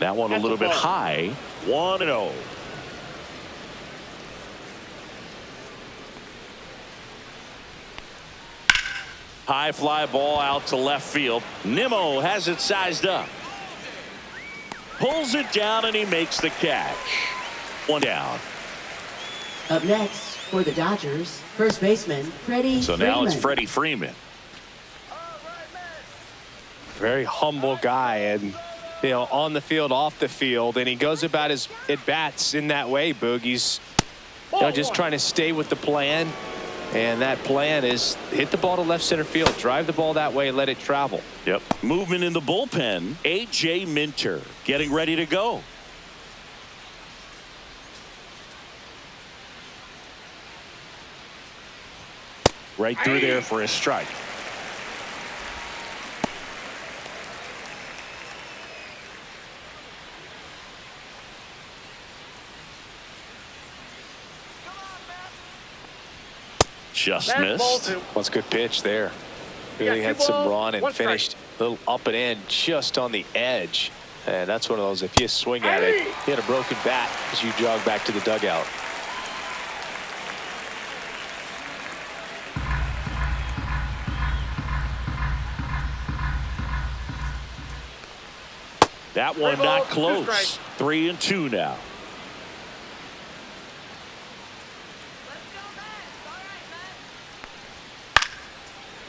That one a little bit high. 1-0. High fly ball out to left field. Nimmo has it sized up. Pulls it down and he makes the catch. 1 down.
Up next for the Dodgers, first baseman Freddie
So
Freeman.
now it's Freddie Freeman.
Very humble guy, and on the field, off the field, and he goes about his at-bats in that way, Boogie's just trying to stay with the plan, and that plan is hit the ball to left center field, drive the ball that way, let it travel.
Yep. Movement in the bullpen. A.J. Minter getting ready to go. Right through there for a strike. Just missed.
That's a good pitch there. Really had some run and finished a little up and in just on the edge. And that's one of those, if you swing at it, you had a broken bat as you jog back to the dugout.
That one not close. 3-2 now.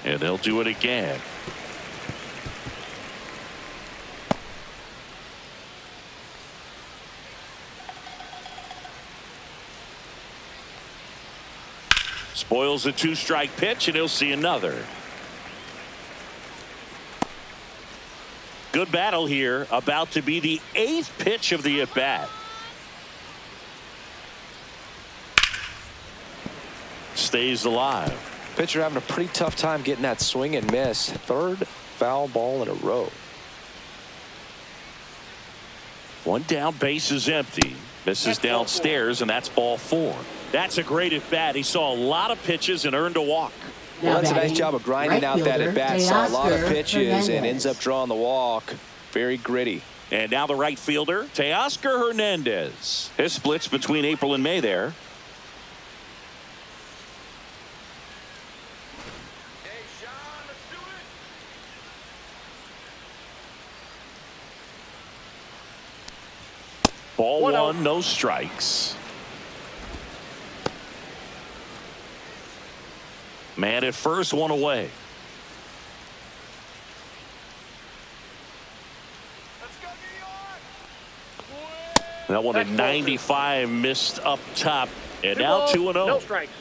And they'll do it again. Spoils a 2-strike pitch, and he'll see another. Good battle here. About to be the 8th pitch of the at-bat. Stays alive.
Pitcher having a pretty tough time getting that swing and miss. Third foul ball in a row.
1 down, base is empty. Misses downstairs, and that's ball 4. That's a great at-bat. He saw a lot of pitches and earned a walk.
Well, that's a nice job of grinding out that at-bat. Saw a lot of pitches and ends up drawing the walk. Very gritty.
And now the right fielder, Teoscar Hernandez. His splits between April and May there. Ball 1, no strikes. Man at first, 1 away. That one at 95 missed up top. And now 2-0.
No strikes.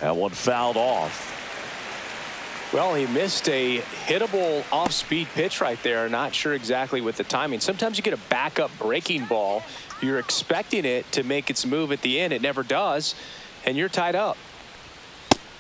That one fouled off.
Well, he missed a hittable off-speed pitch right there. Not sure exactly with the timing. Sometimes you get a backup breaking ball. You're expecting it to make its move at the end. It never does, and you're tied up.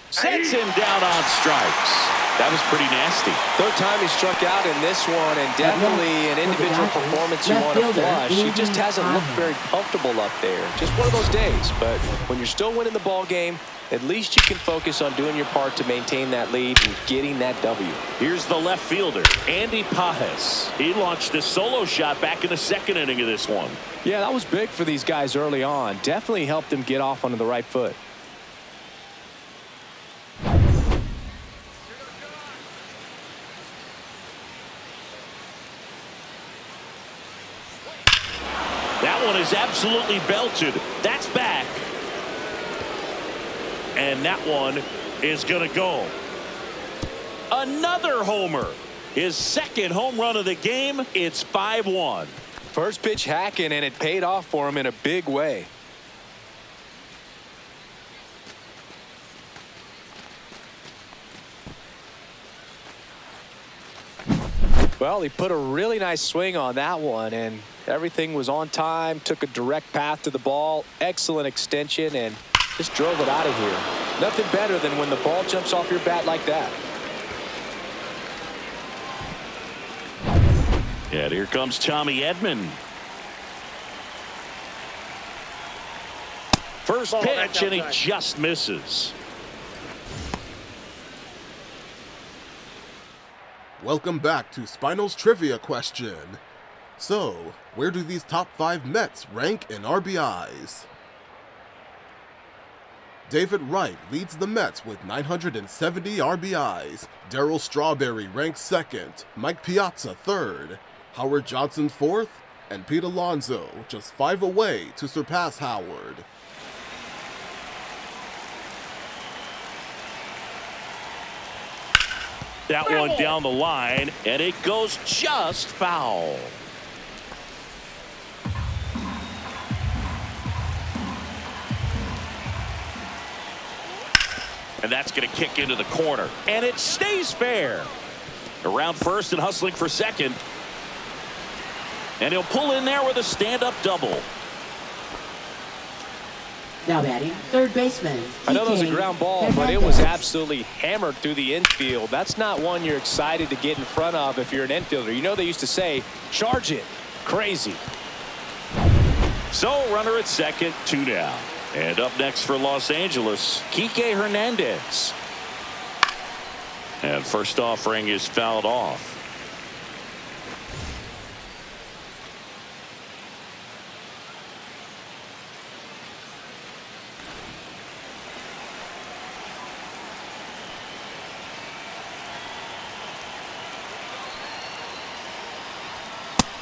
Sets him down on strikes. That was pretty nasty.
Third time he struck out in this one, and definitely an individual performance you want to flush. He just hasn't looked very comfortable up there. Just one of those days. But when you're still winning the ball game, at least you can focus on doing your part to maintain that lead and getting that W.
Here's the left fielder, Andy Pajes. He launched a solo shot back in the 2nd inning of this one.
Yeah, that was big for these guys early on. Definitely helped them get off onto the right foot.
That one is absolutely belted. That's back. and that one is going to go. Another homer. His second home run of the game. It's 5-1.
First pitch hacking, and it paid off for him in a big way. Well, he put a really nice swing on that one, and everything was on time, took a direct path to the ball, excellent extension, and just drove it out of here. Nothing better than when the ball jumps off your bat like that.
And here comes Tommy Edman. First pitch, and he just misses.
Welcome back to Spino's trivia question. So, where do these top 5 Mets rank in RBIs? David Wright leads the Mets with 970 RBIs. Darryl Strawberry ranks second, Mike Piazza third, Howard Johnson fourth, and Pete Alonso just 5 away to surpass Howard.
That one down the line, and it goes just foul. And that's going to kick into the corner, and it stays fair. Around first and hustling for second. And he'll pull in there with a stand-up double.
Now batting, third baseman.
I know that was a ground ball, but it was absolutely hammered through the infield. That's not one you're excited to get in front of if you're an infielder. You know they used to say, charge it. Crazy.
So runner at second, 2 down. And up next for Los Angeles, Kike Hernandez. And first offering is fouled off.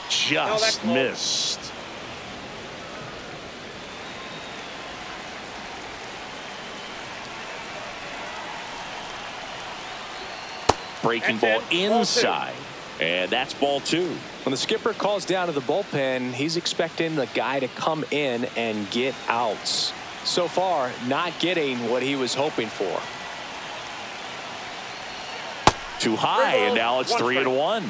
Just missed. Breaking ball inside, and that's ball 2.
When the skipper calls down to the bullpen, he's expecting the guy to come in and get outs. So far, not getting what he was hoping for.
Too high, and now it's 3-1.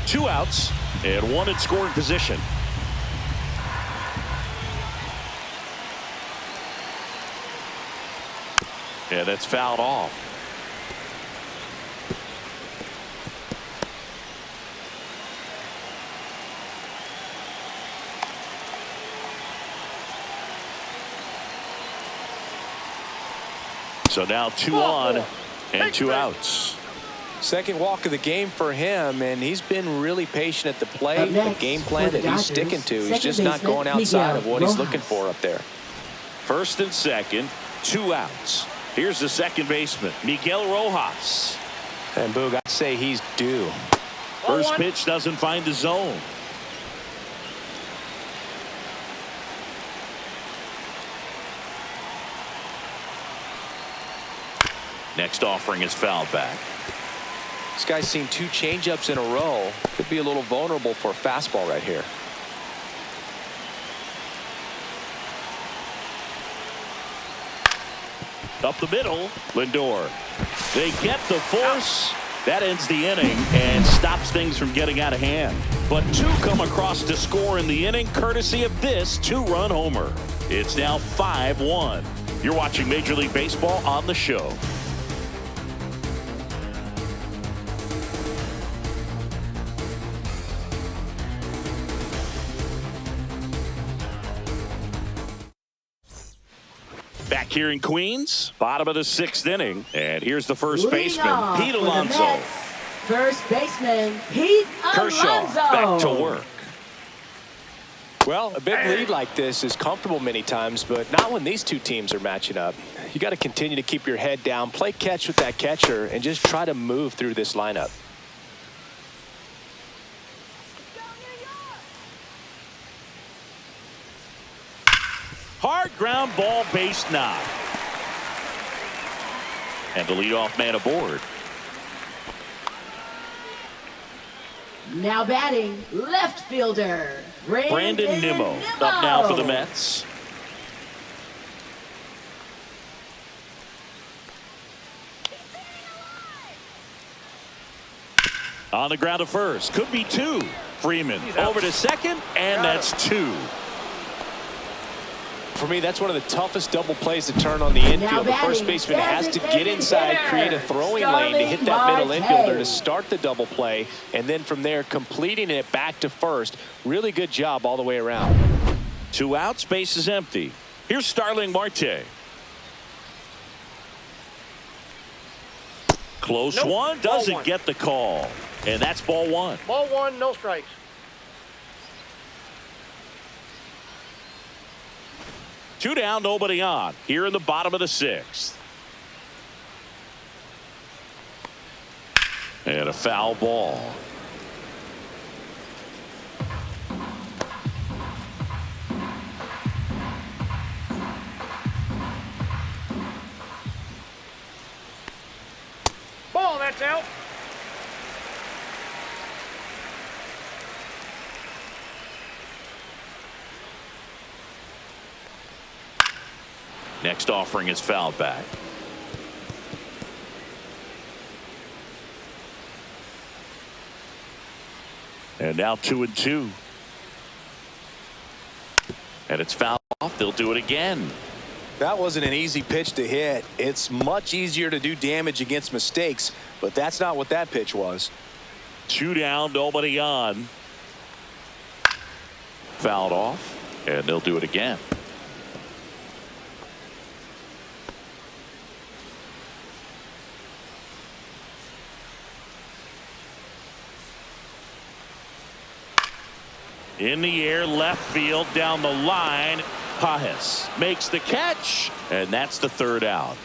2 outs and 1 in scoring position. And that's fouled off. So now 2 on and 2 outs.
Second walk of the game for him, and he's been really patient at the plate. The game plan that he's sticking to, he's just not going outside of what he's looking for up there.
First and second, 2 outs. Here's the second baseman, Miguel Rojas.
And Boog, I'd say he's due.
First pitch doesn't find the zone. Next offering is fouled back.
This guy's seen 2 changeups in a row. Could be a little vulnerable for a fastball right here.
Up the middle, Lindor. They get the force. That ends the inning and stops things from getting out of hand. But 2 come across to score in the inning, courtesy of this 2-run homer. It's now 5-1. You're watching Major League Baseball on the show. Back here in Queens, bottom of the 6th inning. And here's the first baseman, Pete Alonso.
First baseman, Pete
Kershaw
Alonso.
back to work.
Well, a big lead like this is comfortable many times, but not when these 2 teams are matching up. You got to continue to keep your head down, play catch with that catcher, and just try to move through this lineup.
Hard ground ball, base knock. And the leadoff man aboard.
Now batting, left fielder,
Brandon Nimmo up now for the Mets. On the ground to first. Could be two. Freeman over to second, and that's two.
For me, that's one of the toughest double plays to turn on the infield. The first baseman has to get inside, create a throwing lane to hit that middle infielder to start the double play, and then from there, completing it back to first. Really good job all the way around.
2 outs, base is empty. Here's Starling Marte. Close one, doesn't get the call. And that's ball one.
Ball one, no strikes.
Two down, nobody on. Here in the bottom of the 6th. And a foul ball.
Ball, that's out.
Next offering is fouled back. And now 2-2. And it's fouled off. They'll do it again.
That wasn't an easy pitch to hit. It's much easier to do damage against mistakes, but that's not what that pitch was.
2 down, nobody on. Fouled off, and they'll do it again. In the air, left field, down the line. Pajes makes the catch, and that's the 3rd out.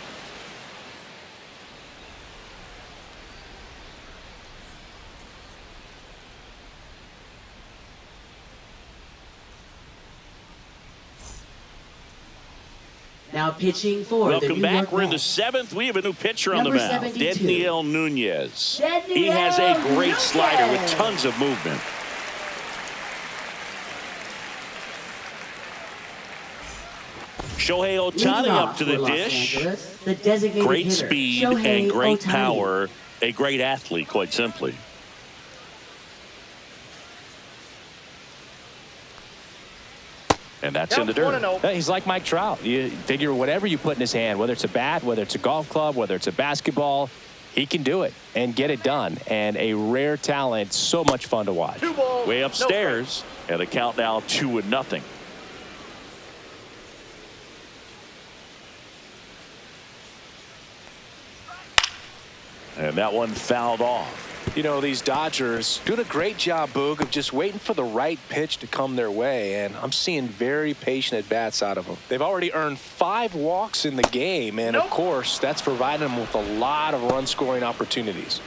Now pitching for the
Welcome
New
back.
York
We're in the
Mets.
7th. We have a new pitcher on the
Number
mound.
72.
Daniel Nunez. He has a great slider with tons of movement. Shohei Ohtani
Leading
up
off
to the
for Los
dish.
Angeles, the designated
Great
hitter,
speed
Shohei
and great
Ohtani.
power. A great athlete, quite simply. And that's in the dirt.
1-0.
He's like Mike Trout. You figure whatever you put in his hand, whether it's a bat, whether it's a golf club, whether it's a basketball, he can do it and get it done. And a rare talent, so much fun to watch.
2 balls,
Way
no
upstairs, and the count now 2-0. And that one fouled off.
You know, these Dodgers doing a great job, Boog, of just waiting for the right pitch to come their way, and I'm seeing very patient at-bats out of them. They've already earned 5 walks in the game, and of course, that's providing them with a lot of run-scoring opportunities.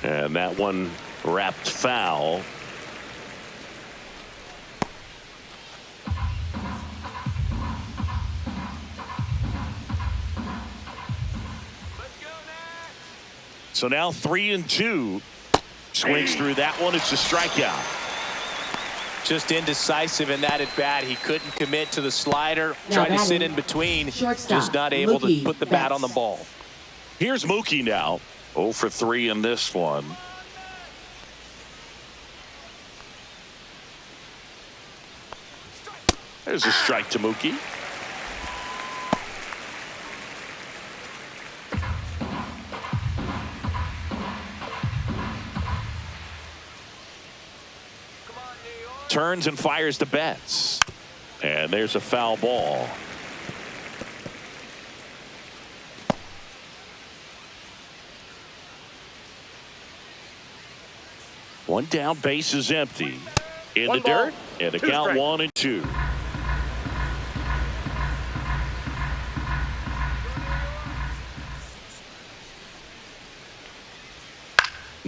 And that one wrapped foul. So now 3-2. Swings through that one. It's a strikeout.
Just indecisive in that at-bat. He couldn't commit to the slider.
Now
Trying to sit
batting,
in between.
shortstop,
Just not able to
Mookie
put the bat
Betts.
on the ball.
Here's Mookie now. 0 for 3 in this one. There's a strike to Mookie. Turns and fires to Betts. And there's a foul ball. One down, base is empty. In
One
the
ball,
dirt, and the
2
count
strikes.
1-2.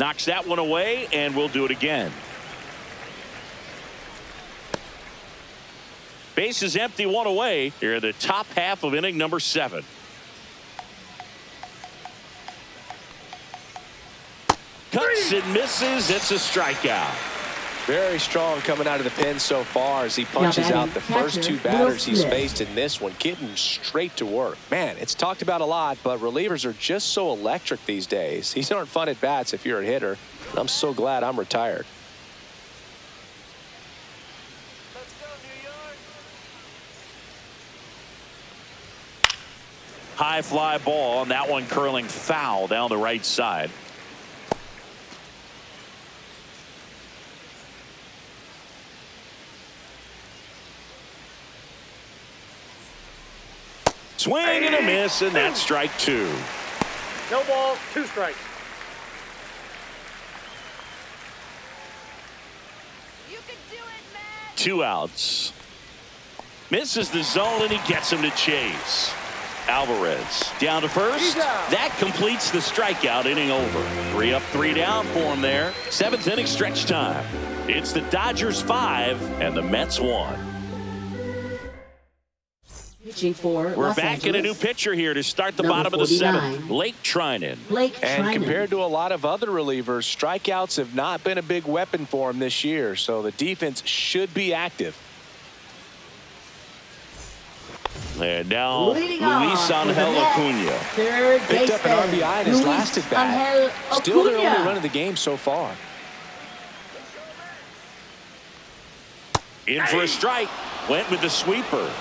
Knocks that one away, and we'll do it again. Base is empty, one away. Here in the top half of inning number 7. Cuts and misses. It's a strikeout.
Very strong coming out of the pen so far as he punches out the first 2 batters he's faced in this one, getting straight to work. Man, it's talked about a lot, but relievers are just so electric these days. These aren't fun at bats if you're a hitter. I'm so glad I'm retired.
High fly ball, and that one curling foul down the right side. Swing and a miss, and that's strike 2.
No balls, 2 strikes.
You can do it, man.
2 outs. Misses the zone, and he gets him to chase. Alvarez down to first. That completes the strikeout. Inning over. 3 up, 3 down for him there. 7th inning stretch time. It's the Dodgers 5 and the Mets 1.
Pitching for
We're
Los
back in a new
Angeles,
pitcher here to start the
number
bottom of the
49,
7th. Blake Trinan.
And
Trinan.
compared to a lot of other relievers, strikeouts have not been a big weapon for him this year, so the defense should be active.
And now
Leading off
Luis
for the
Angel
Mets,
Acuna.
Third
Picked up an
baseman,
RBI in his
Luis
last at bat.
Angel
Still their
Acuna.
only run of the game so far.
In for a strike. Went with the sweeper.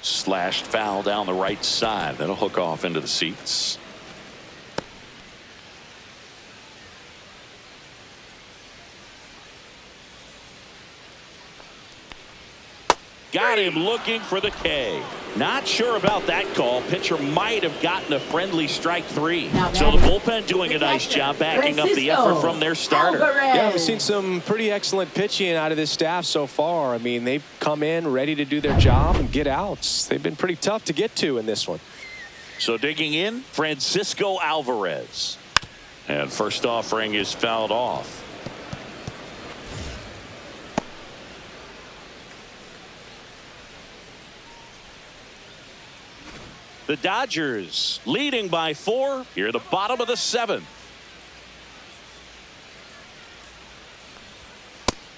Slashed foul down the right side. That'll hook off into the seats. Got him looking for the K. Not sure about that call. Pitcher might have gotten a friendly strike 3. So the bullpen doing a nice job backing up the effort from their starter.
Yeah, we've seen some pretty excellent pitching out of this staff so far. I mean, they've come in ready to do their job and get outs. They've been pretty tough to get to in this one.
So digging in, Francisco Alvarez. And first offering is fouled off. The Dodgers leading by 4 here at the bottom of the 7th.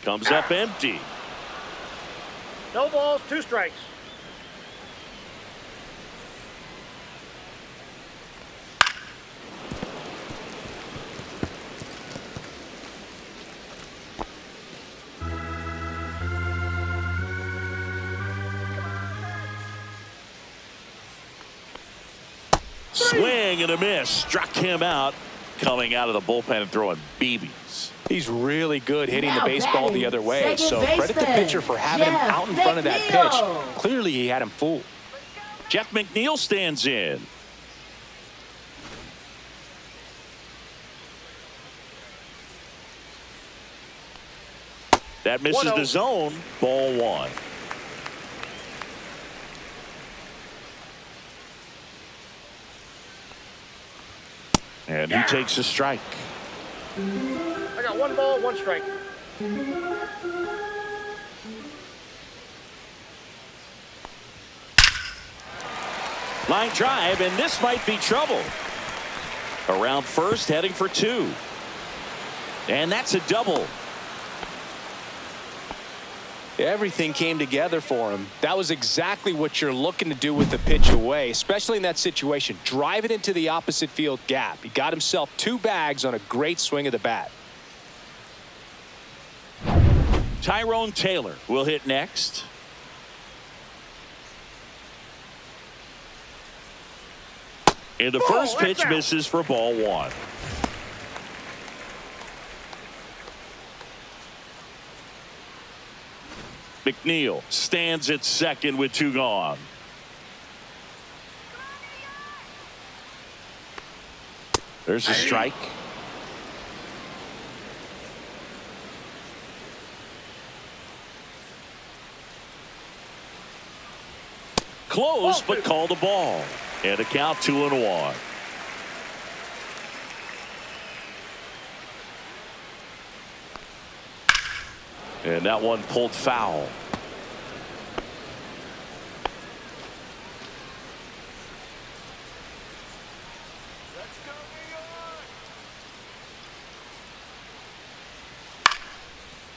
Comes up empty.
No balls, 2 strikes.
Swing and a miss. Struck him out. Coming out of the bullpen and throwing BBs.
He's really good hitting the
Now
baseball
batting,
the other way.
second
So credit the
baseman,
pitcher for having him
Jeff
out in front of that
McNeil.
pitch. Clearly he had him fooled.
Jeff McNeil stands in. That misses the zone. Ball 1. And he takes a strike.
I got 1 ball, 1 strike.
Line drive, and this might be trouble. Around first, heading for 2. And that's a double.
Everything came together for him. That was exactly what you're looking to do with the pitch away, especially in that situation. Drive it into the opposite field gap. He got himself 2 bags on a great swing of the bat.
Tyrone Taylor will hit next. And the first pitch misses for ball 1. McNeil stands at second with 2 gone. There's a strike. Close, but call the ball. And a count 2-1. And that one pulled foul.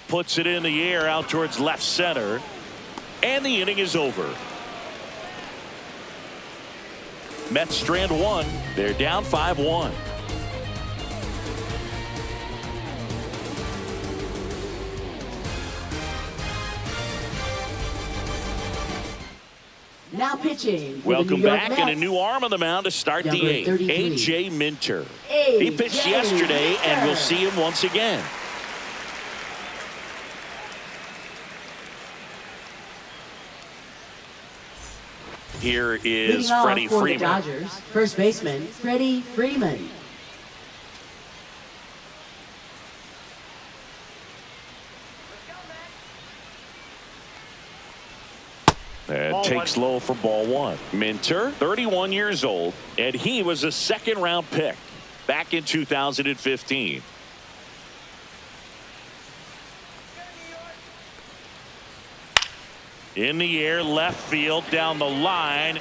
Puts it in the air out towards left center. And the inning is over. Mets strand one. They're down 5-1.
Now pitching.
Welcome back, and a new arm on the mound to start the eighth. A.J. Minter. He pitched yesterday, and we'll see him once again. Here is Freddie Freeman.
The Dodgers, first baseman, Freddie Freeman.
And takes low for ball one. Minter, 31 years old, and he was a second-round pick back in 2015. In the air, left field, down the line.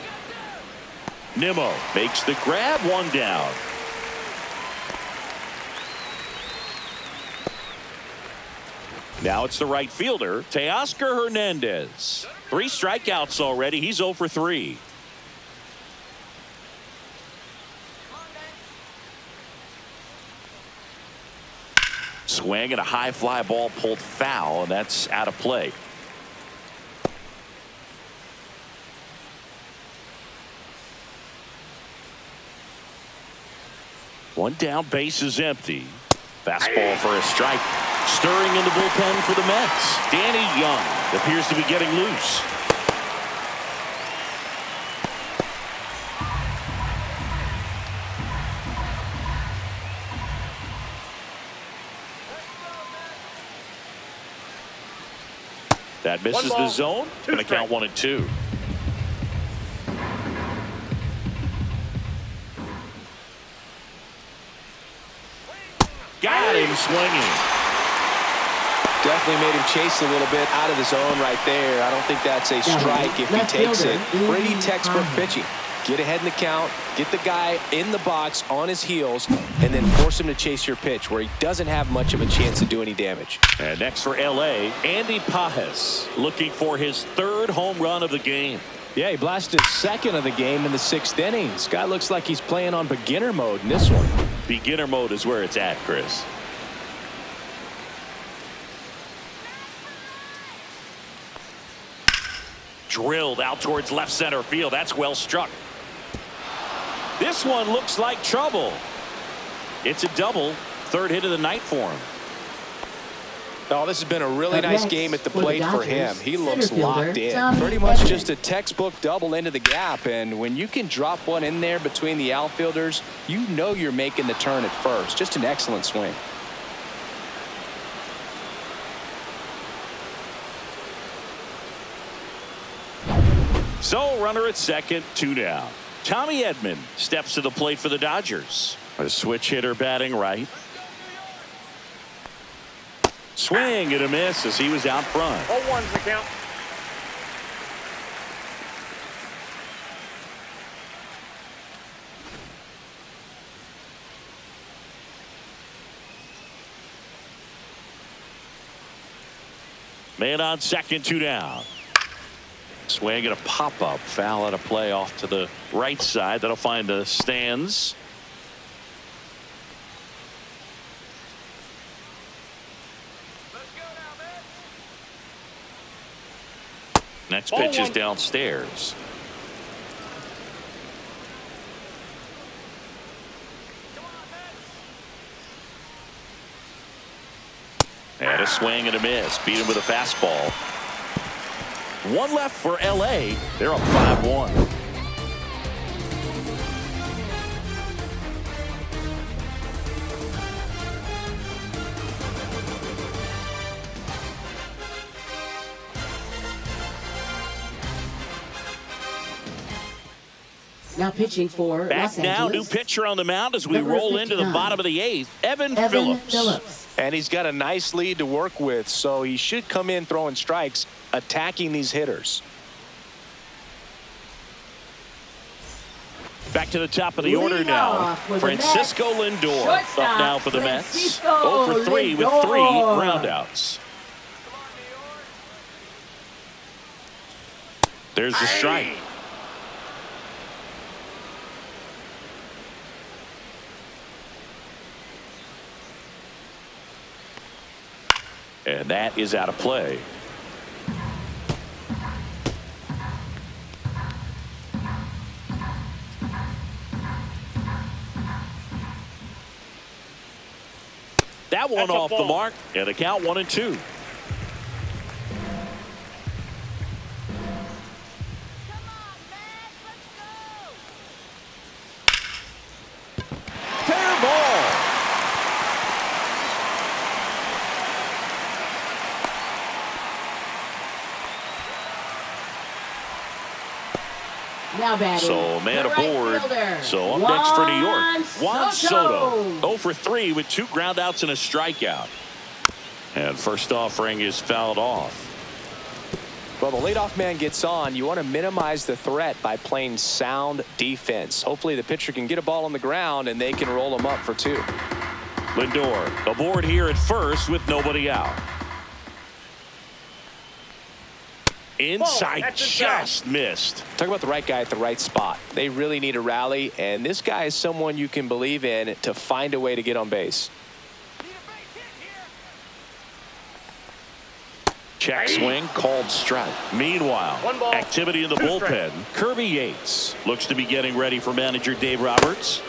Nimmo makes the grab, one down. Now it's the right fielder, Teoscar Hernandez. 3 strikeouts already. He's 0 for 3. Swing and a high fly ball pulled foul, and that's out of play. One down, base is empty. Fastball for a strike. Stirring in the bullpen for the Mets. Danny Young appears to be getting loose. That misses the zone. Going to count 1-2. Got him swinging.
Definitely made him chase a little bit out of the zone right there. I don't think that's a strike if he takes it. Pretty textbook pitching. Get ahead in the count, get the guy in the box on his heels, and then force him to chase your pitch where he doesn't have much of a chance to do any damage.
And next for L.A., Andy Pajes looking for his 3rd home run of the game.
Yeah, he blasted 2nd of the game in the 6th inning. This guy looks like he's playing on beginner mode in this one.
Beginner mode is where it's at, Chris. Drilled out towards left center field. That's well struck. This one looks like trouble. It's a double. 3rd hit of the night for him.
Oh, this has been a really nice game at the plate for him. He looks locked in. Pretty much just a textbook double into the gap. And when you can drop one in there between the outfielders, you know you're making the turn at first. Just an excellent swing.
So runner at second, 2 down. Tommy Edman steps to the plate for the Dodgers. A switch hitter batting right. Swing and a miss as he was out front.
0-1's the count.
Man on second, 2 down. Swing and a pop-up. Foul out of play off to the right side. That'll find the stands. Next pitch is downstairs. And a swing and a miss. Beat him with a fastball. 1 left for L.A. They're up 5-1.
Now pitching for
Back
Los
now,
Angeles.
new pitcher on the mound as we
Number
roll into the
59.
bottom of the 8th, Evan
Evan
Phillips.
And he's got a nice lead to work with, so he should come in throwing strikes, attacking these hitters.
Back to the top of the order
Lead
now.
off with the
Francisco
Mets.
Lindor
Shortstop,
up now for the Mets.
Francisco
0 for 3 with 3
Lindor.
groundouts. There's the strike. And that is out of play. That one
That's a
off the
ball.
mark, and a count 1-2.
Come on, Matt. Let's go.
Fair ball.
Now batting.
So man
the right
aboard.
fielder,
So up next for New York, Juan
Soto.
Soto. 0 for 3 with 2 groundouts and a strikeout. And first offering is fouled off.
Well, the leadoff man gets on. You want to minimize the threat by playing sound defense. Hopefully the pitcher can get a ball on the ground and they can roll him up for 2.
Lindor aboard here at first with nobody out. Inside,
that's inside.
just missed.
Talk about the right guy at the right spot. They really need a rally, and this guy is someone you can believe in to find a way to get on base.
Check swing called strike. Meanwhile,
1 ball,
activity in the
2
bullpen.
strikes.
Kirby Yates looks to be getting ready for manager Dave Roberts.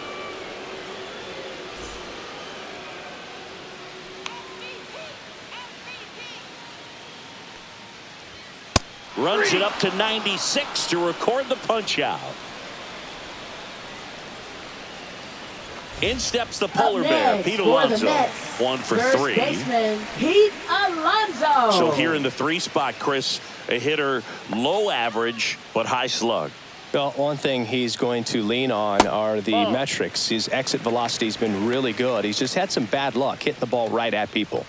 Runs it up to 96 to record the punch out. In steps the polar bear,
Next
Pete
for the
Alonso.
Mets,
1 for
first
3.
baseman Pete Alonso.
So here in the 3 spot, Chris, a hitter low average but high slug.
Well, one thing he's going to lean on are the metrics. His exit velocity has been really good. He's just had some bad luck hitting the ball right at people.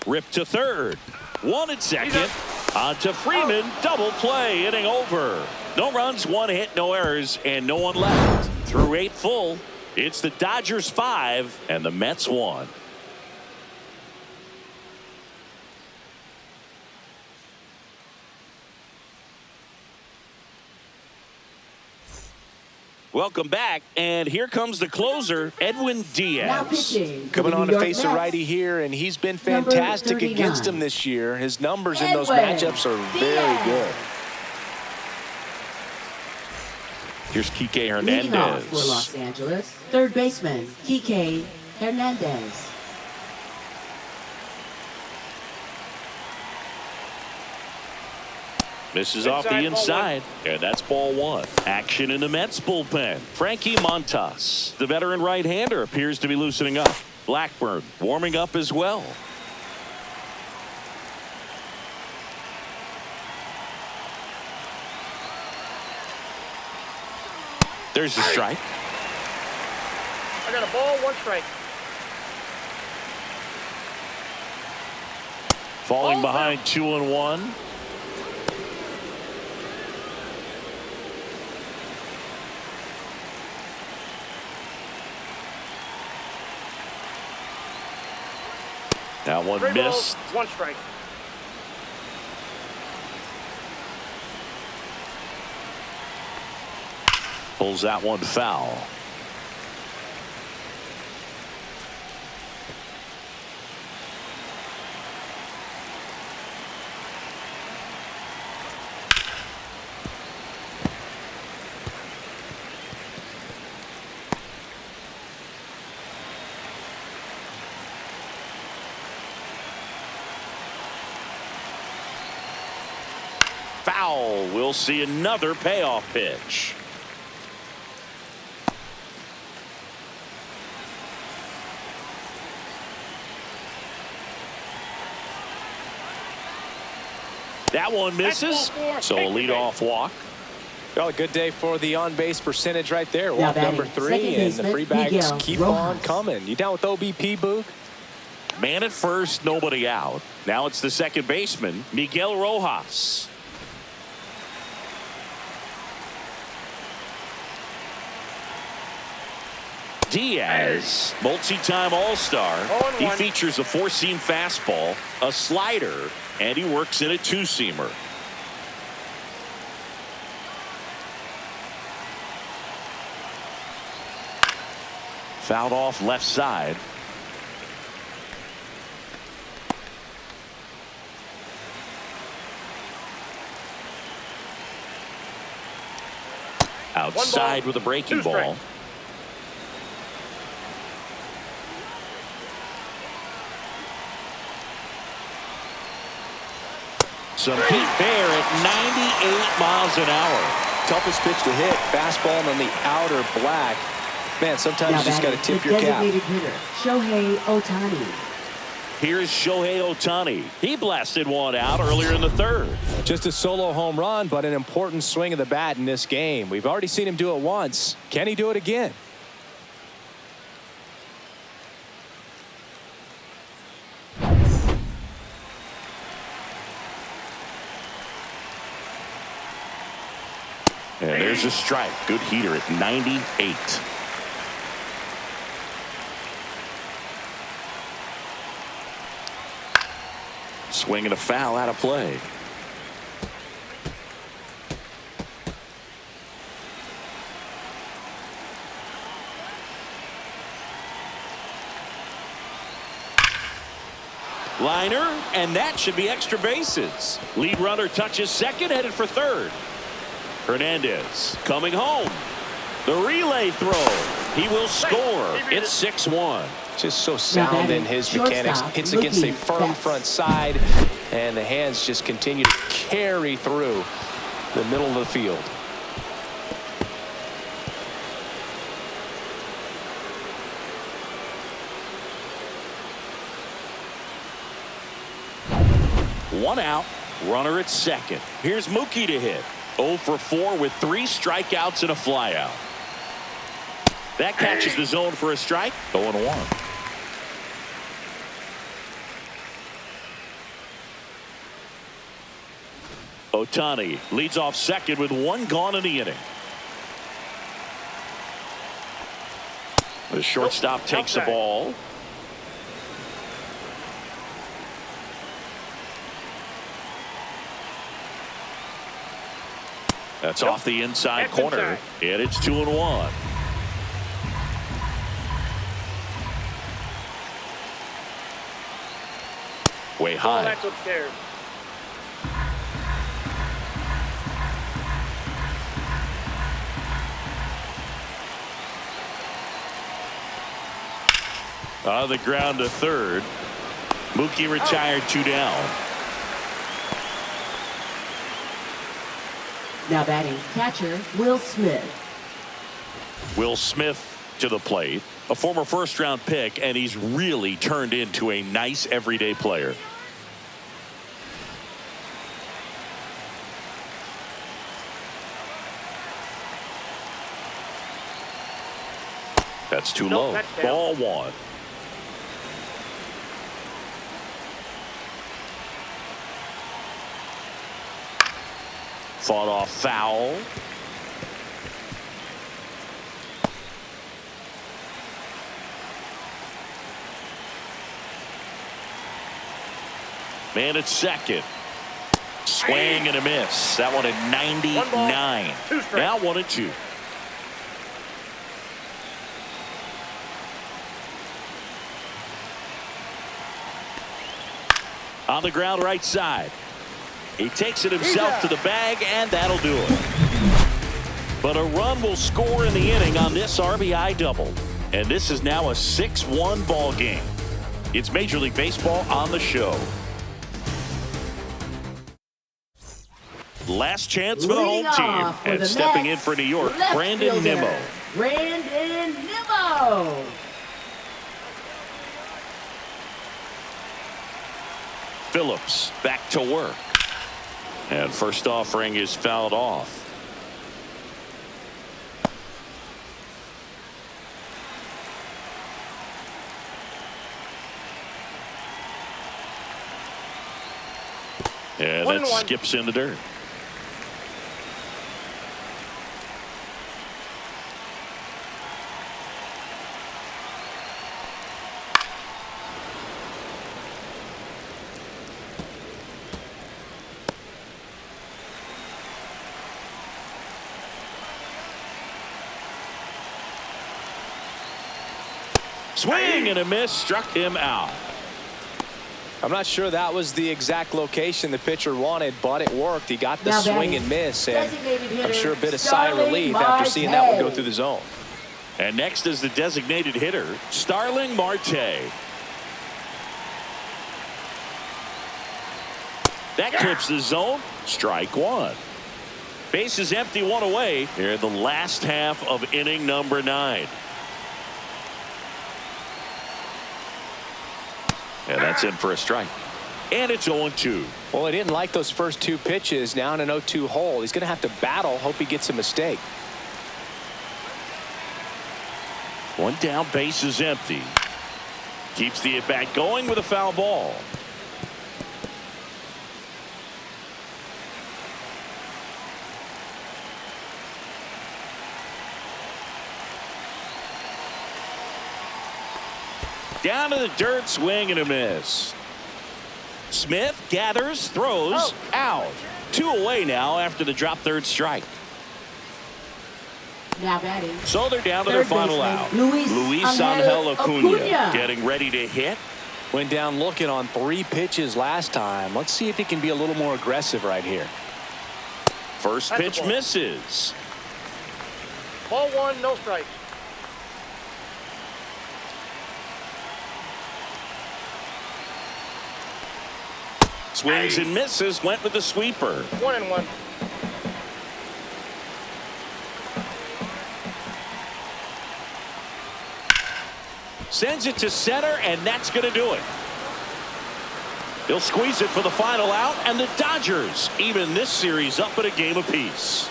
Ripped to third. 1 at second. On to Freeman. Double play. Inning over. No runs, 1 hit, no errors, and no one left. Through 8 full, it's the Dodgers 5 and the Mets 1. Welcome back, and here comes the closer, Edwin
Now
Diaz.
pitching. for
Coming
the
on
New
to
York
face a
Mets,
righty here, and he's been
Number
fantastic
39.
against him this year. His numbers in those
Edwin
matchups are very
Diaz.
good.
Here's Kike
Leading off for
Hernandez.
Los Angeles, third baseman Kike Hernandez.
Misses off the inside, and that's ball 1. Action in the Mets bullpen. Frankie Montas, the veteran right-hander, appears to be loosening up. Blackburn warming up as well. There's the strike.
I got a ball, 1 strike.
Falling behind 2-1. That one
3 balls,
missed.
1 strike.
Pulls that one foul. Foul. We'll see another payoff pitch. That one misses. So a leadoff walk.
Well, a good day for the on-base percentage right there.
Now
Walk number
batting,
3,
second
and the
baseman,
free bags
Miguel
keep
Rojas.
on coming. You down with OBP, Boog?
Man at first, nobody out. Now it's the second baseman, Miguel Rojas. Diaz, multi-time All-Star. He features a four-seam fastball, a slider, and he works in a two-seamer. Fouled off left side. Outside with a breaking ball. Some heat there at 98 miles an hour.
Toughest pitch to hit. Fastball on the outer black. Man, sometimes
Now
you just got to
batting,
tip
the
your cap.
designated hitter, Shohei Ohtani.
Here's Shohei Ohtani. He blasted one out earlier in the third.
Just a solo home run, but an important swing of the bat in this game. We've already seen him do it once. Can he do it again?
And there's a strike. Good heater at 98. Swing and a foul out of play. Liner, and that should be extra bases. Lead runner touches second, headed for third. Hernandez coming home. The relay throw. He will score. It's 6-1.
Just so sound in his mechanics. Hits against a firm front side, and the hands just continue to carry through the middle of the field.
One out, runner at second. Here's Mookie to hit. 0 for 4 with 3 strikeouts and a flyout. That catches the zone for a strike. 0-1. Ohtani leads off second with 1 gone in the inning. The shortstop takes the ball. That's off the inside corner, and it's 2-1. Way high.
That's upstairs.
On the ground to third. Mookie retired, 2 down.
Now batting, catcher, Will Smith.
Will Smith to the plate, a former first-round pick, and he's really turned into a nice everyday player. That's too low. Ball 1. Fought off foul. Man at second. Swing and a miss. That one at 99. Now 1-2. On the ground right side. He takes it himself to the bag, and that'll do it. But a run will score in the inning on this RBI double. And this is now a 6-1 ball game. It's Major League Baseball on the show. Last chance for the home team. And stepping in for New York, Brandon Nimmo.
Brandon Nimmo.
Phillips back to work. And first offering is fouled off. And that skips in the dirt. Swing and a miss, struck him out.
I'm not sure that was the exact location the pitcher wanted, but it worked. He got the swing and miss, and I'm sure a bit of sigh of relief after seeing that one go through the zone.
And next is the designated hitter, Starling Marte. That clips the zone. Strike one. Base is empty, one away here in the last half of inning number 9. And that's in for a strike. And it's 0-2.
Well, he didn't like those first 2 pitches. Now in an 0-2 hole. He's going to have to battle. Hope he gets a mistake.
One down, base is empty. Keeps the at-bat going with a foul ball. Down to the dirt, swing and a miss. Smith gathers, throws, out. 2 away now after the drop third strike.
Now batting.
So they're down to their final out. Luis Angel Acuna getting ready to hit.
Went down looking on 3 pitches last time. Let's see if he can be a little more aggressive right here.
First pitch misses.
Ball 1, no strike.
Swings and misses, went with the sweeper.
1-1.
Sends it to center, and that's going to do it. He'll squeeze it for the final out, and the Dodgers even this series up at a game apiece.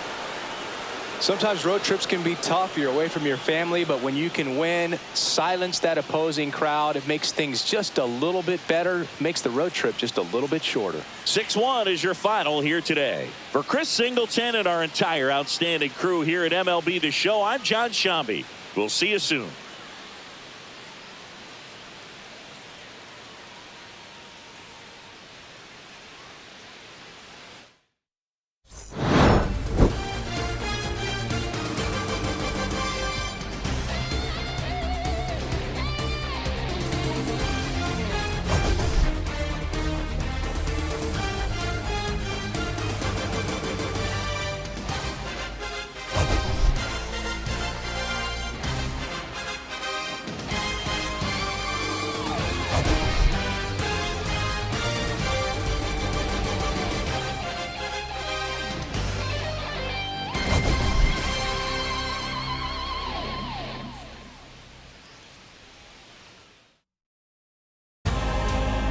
Sometimes road trips can be tough. You're away from your family, but when you can win, silence that opposing crowd, it makes things just a little bit better, makes the road trip just a little bit shorter.
6-1 is your final here today. For Chris Singleton and our entire outstanding crew here at MLB The Show, I'm John Shambi. We'll see you soon.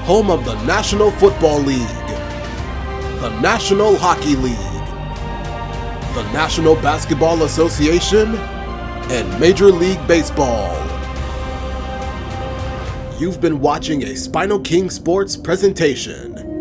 Home of the National Football League, the National Hockey League, the National Basketball Association, and Major League Baseball. You've been watching a SpinoKing Sports presentation.